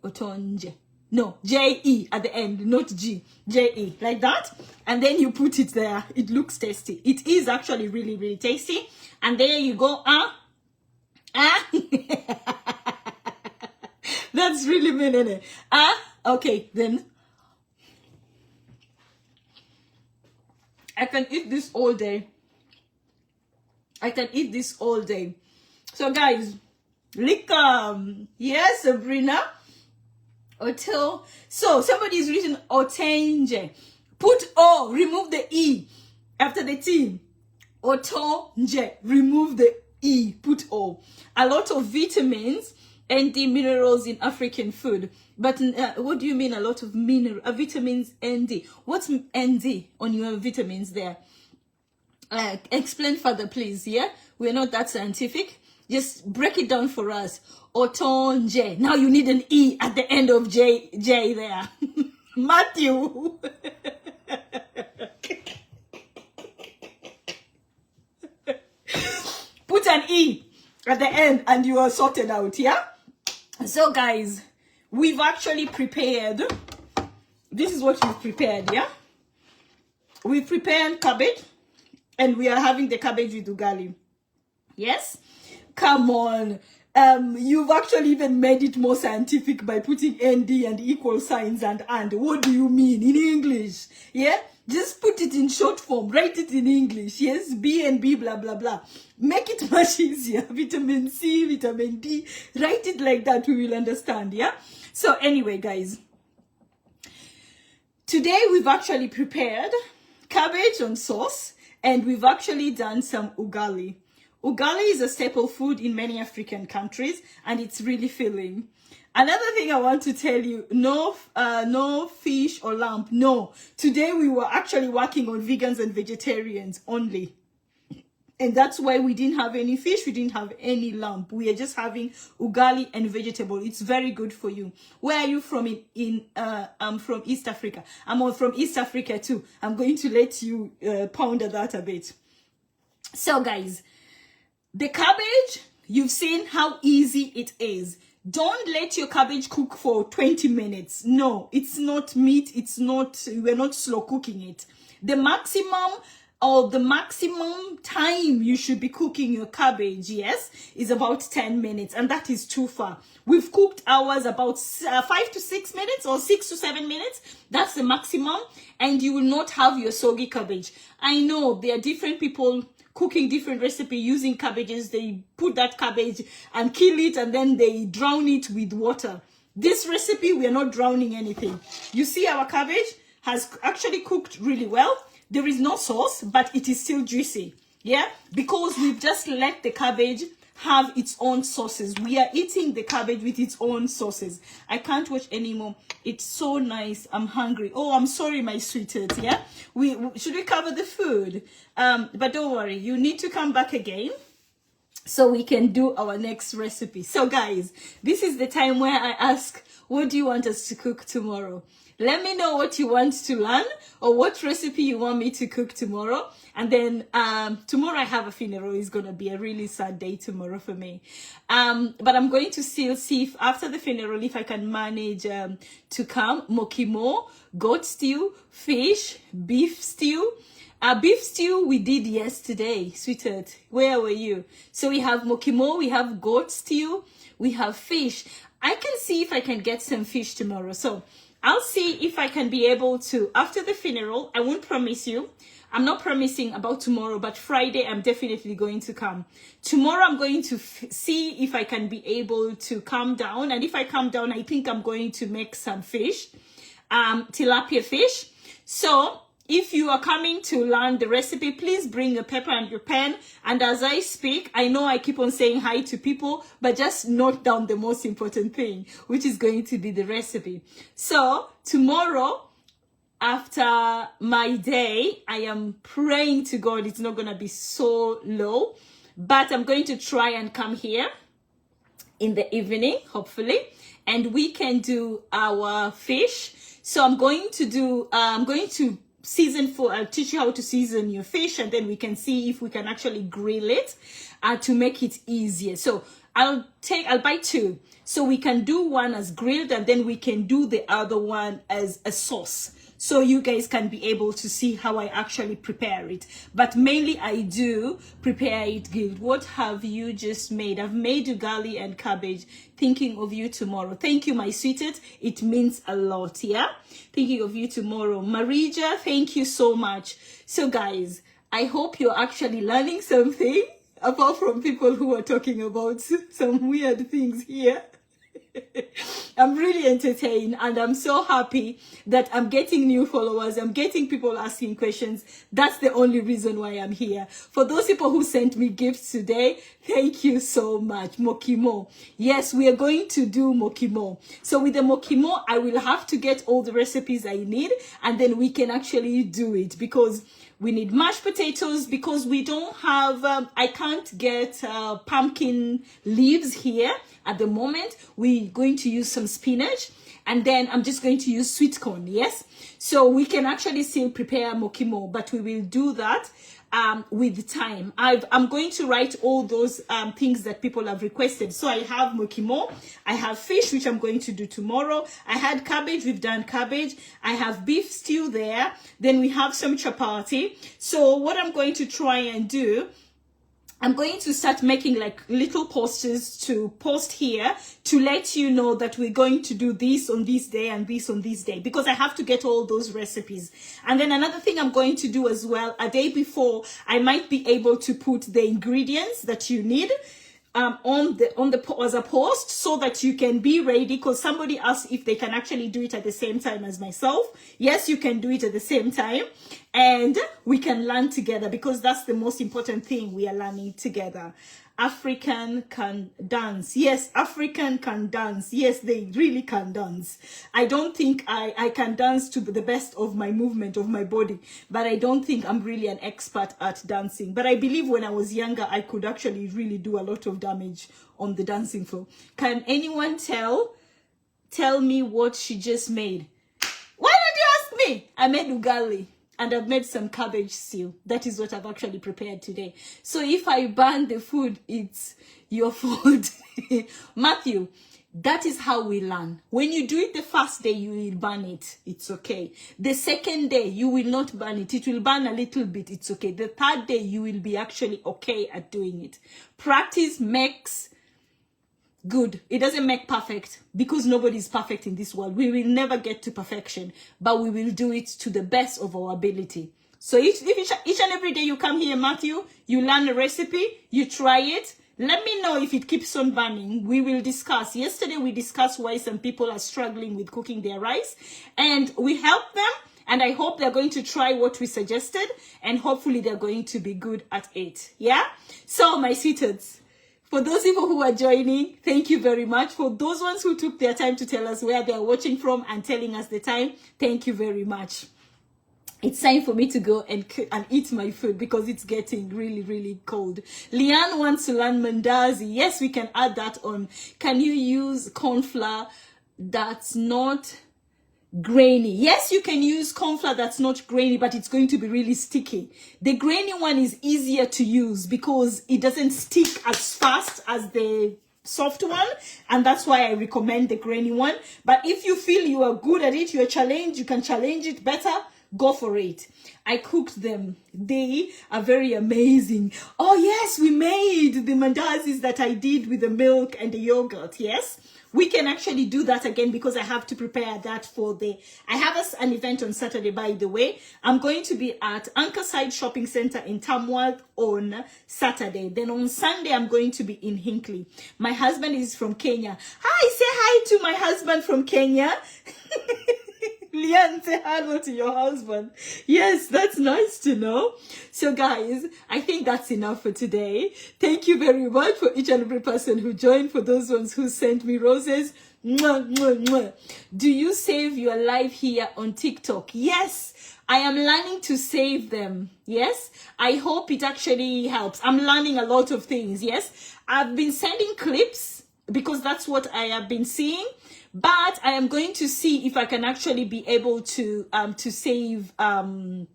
Otonje. No, J-E at the end, not G. J-E, like that. And then you put it there. It looks tasty. It is actually really, really tasty. And there you go. That's really mean, isn't it? Okay, then. I can eat this all day. I can eat this all day. So guys, lick, yes, Sabrina. Hotel. So somebody is written Otonge. Put O, remove the E after the T. Otonge, remove the E, put O. A lot of vitamins and the minerals in African food. But what do you mean a lot of vitamins ND? What's ND on your vitamins there? Explain further, please. Yeah, we're not that scientific. Just break it down for us. Otonje. Now you need an E at the end of J there. Matthew. Put an E at the end and you are sorted out, yeah? So guys, we've actually prepared. This is what we've prepared, yeah? We've prepared cabbage and we are having the cabbage with ugali. Yes? Come on. You've actually even made it more scientific by putting ND and equal signs and. What do you mean in English? Yeah? Just put it in short form. Write it in English. Yes? B and B, blah, blah, blah. Make it much easier. Vitamin C, vitamin D. Write it like that. We will understand. Yeah? So anyway, guys. Today we've actually prepared cabbage on sauce. And we've actually done some ugali. Ugali is a staple food in many African countries, and it's really filling. Another thing I want to tell you, no fish or lamb. No. Today we were actually working on vegans and vegetarians only. And that's why we didn't have any fish, we didn't have any lamb. We are just having ugali and vegetable. It's very good for you. Where are you from? I'm from East Africa. I'm from East Africa too. I'm going to let you ponder that a bit. So guys, the cabbage, you've seen how easy it is. Don't let your cabbage cook for 20 minutes. No, it's not meat. We're not slow cooking it. The maximum time you should be cooking your cabbage, yes, is about 10 minutes. And that is too far. We've cooked ours about 5 to 6 minutes or 6 to 7 minutes. That's the maximum. And you will not have your soggy cabbage. I know there are different people cooking different recipe using cabbages. They put that cabbage and kill it and then they drown it with water. This recipe, we are not drowning anything. You see our cabbage has actually cooked really well. There is no sauce, but it is still juicy. Yeah, because we've just let the cabbage have its own sauces. We are eating the cabbage with its own sauces. I can't watch anymore. It's so nice. I'm hungry. Oh, I'm sorry, my sweetheart. Yeah, should we cover the food? But don't worry, you need to come back again so we can do our next recipe. So guys, this is the time where I ask, what do you want us to cook tomorrow? Let me know what you want to learn or what recipe you want me to cook tomorrow. And then tomorrow I have a funeral. It's going to be a really sad day tomorrow for me. But I'm going to still see if after the funeral, if I can manage to come. Mokimo, goat stew, fish, beef stew. Beef stew we did yesterday, sweetheart. Where were you? So we have mokimo, we have goat stew, we have fish. I can see if I can get some fish tomorrow. So I'll see if I can be able to, after the funeral, I won't promise you. I'm not promising about tomorrow, but Friday, I'm definitely going to come. Tomorrow, I'm going to see if I can be able to calm down. And if I calm down, I think I'm going to make some fish, tilapia fish. So if you are coming to learn the recipe, please bring your paper and your pen. And as I speak, I know I keep on saying hi to people, but just note down the most important thing, which is going to be the recipe. So tomorrow, after my day, I am praying to God it's not going to be so low. but I'm going to try and come here in the evening, hopefully, and we can do our fish. So I'm going to season for, I'll teach you how to season your fish, and then we can see if we can actually grill it to make it easier. So I'll buy two. So we can do one as grilled, and then we can do the other one as a sauce. So you guys can be able to see how I actually prepare it. But mainly I do prepare it grilled. What have you just made? I've made ugali and cabbage. Thinking of you tomorrow. Thank you, my sweetheart. It means a lot, yeah? Thinking of you tomorrow. Marija, thank you so much. So guys, I hope you're actually learning something, apart from people who are talking about some weird things here. I'm really entertained, and I'm so happy that I'm getting new followers. I'm getting people asking questions. That's the only reason why I'm here. For those people who sent me gifts today, thank you so much. Mokimo. Yes, we are going to do mokimo. So with the mokimo, I will have to get all the recipes I need, and then we can actually do it, because we need mashed potatoes, because we don't have, I can't get pumpkin leaves here at the moment. We're going to use some spinach, and then I'm just going to use sweet corn, yes? So we can actually still prepare mokimo, but we will do that with time. I'm going to write all those things that people have requested. So I have mokimo, I have fish, which I'm going to do tomorrow. I had cabbage, we've done cabbage. I have beef stew there. Then we have some chapati. So what I'm going to try and do, I'm going to start making like little posters to post here to let you know that we're going to do this on this day and this on this day, because I have to get all those recipes. And then another thing I'm going to do as well, a day before, I might be able to put the ingredients that you need on the as a post, so that you can be ready, because somebody asked if they can actually do it at the same time as myself. Yes, you can do it at the same time, and we can learn together, because that's the most important thing. We are learning together. African can dance. Yes, African can dance. Yes, they really can dance. I don't think I can dance to the best of my movement of my body, but I don't think I'm really an expert at dancing. But I believe when I was younger, I could actually really do a lot of damage on the dancing floor. Can anyone tell me what she just made? Why don't you ask me? I made ugali. And I've made some cabbage stew. That is what I've actually prepared today. So if I burn the food, it's your fault. Matthew, that is how we learn. When you do it the first day, you will burn it. It's okay. The second day, you will not burn it. It will burn a little bit. It's okay. The third day, you will be actually okay at doing it. Practice makes good. It doesn't make perfect, because nobody is perfect in this world. We will never get to perfection, but we will do it to the best of our ability. So if each and every day you come here, Matthew, you learn a recipe, you try it, let me know if it keeps on burning. We will discuss. Yesterday we discussed why some people are struggling with cooking their rice, and we helped them. And I hope they're going to try what we suggested, and hopefully they're going to be good at it. Yeah? So my sweethearts, for those people who are joining, thank you very much. For those ones who took their time to tell us where they are watching from and telling us the time, thank you very much. It's time for me to go and eat my food, because it's getting really, really cold. Leanne wants to learn mandazi. Yes, we can add that on. Can you use corn flour that's not grainy? Yes, you can use corn flour that's not grainy, but it's going to be really sticky. The grainy one is easier to use because it doesn't stick as fast as the soft one, and that's why I recommend the grainy one. But if you feel you are good at it, you're challenged, you can challenge it better, go for it. I cooked them. They are very amazing. Oh yes, we made the mandazis that I did with the milk and the yogurt. Yes, we can actually do that again, because I have to prepare that for I have an event on Saturday, by the way. I'm going to be at Anchorside Shopping Center in Tamworth on Saturday. Then on Sunday, I'm going to be in Hinckley. My husband is from Kenya. Hi, say hi to my husband from Kenya. Lian, say hello to your husband. Yes, that's nice to know. So guys, I think that's enough for today. Thank you very much for each and every person who joined, for those ones who sent me roses. Mwah, mwah, mwah. Do you save your life here on TikTok? Yes, I am learning to save them. Yes, I hope it actually helps. I'm learning a lot of things. Yes, I've been sending clips because that's what I have been seeing. But I am going to see if I can actually be able to save the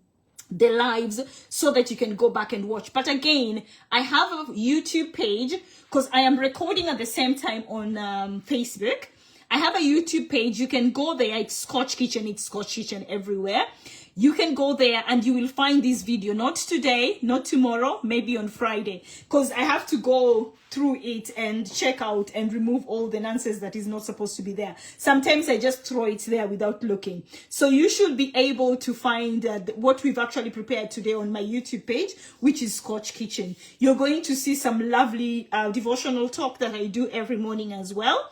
lives so that you can go back and watch. But again, I have a YouTube page because I am recording at the same time on Facebook. I have a YouTube page. You can go there. It's Scotch Kitchen. It's Scotch Kitchen everywhere. You can go there and you will find this video. Not today, not tomorrow, maybe on Friday. Because I have to go through it and check out and remove all the nonsense that is not supposed to be there. Sometimes I just throw it there without looking. So you should be able to find what we've actually prepared today on my YouTube page, which is Scotch Kitchen. You're going to see some lovely devotional talk that I do every morning as well.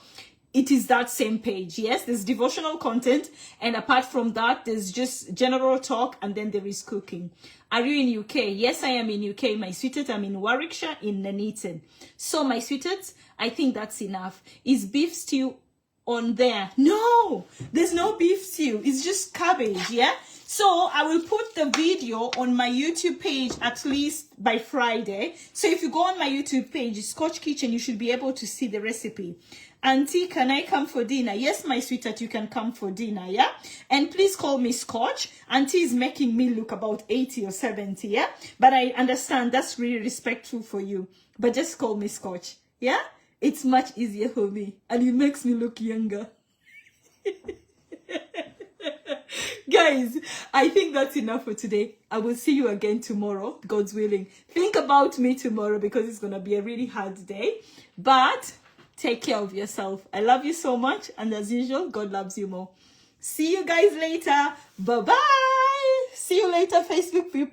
It is that same page. Yes, there's devotional content, and apart from that, there's just general talk, and then there is cooking. Are you in UK? Yes, I am in UK, my sweetheart. I'm in Warwickshire, in Nuneaton. So, my sweethearts, I think that's enough. Is beef stew on there? No, there's no beef stew. It's just cabbage, yeah? So, I will put the video on my YouTube page at least by Friday. So, if you go on my YouTube page, Scotch Kitchen, you should be able to see the recipe. Auntie, can I come for dinner? Yes, my sweetheart, you can come for dinner, yeah? And please call me Scotch. Auntie is making me look about 80 or 70, yeah? But I understand that's really respectful for you. But just call me Scotch, yeah? It's much easier for me. And it makes me look younger. Guys, I think that's enough for today. I will see you again tomorrow, God's willing. Think about me tomorrow because it's going to be a really hard day. But take care of yourself. I love you so much. And as usual, God loves you more. See you guys later. Bye-bye. See you later, Facebook people.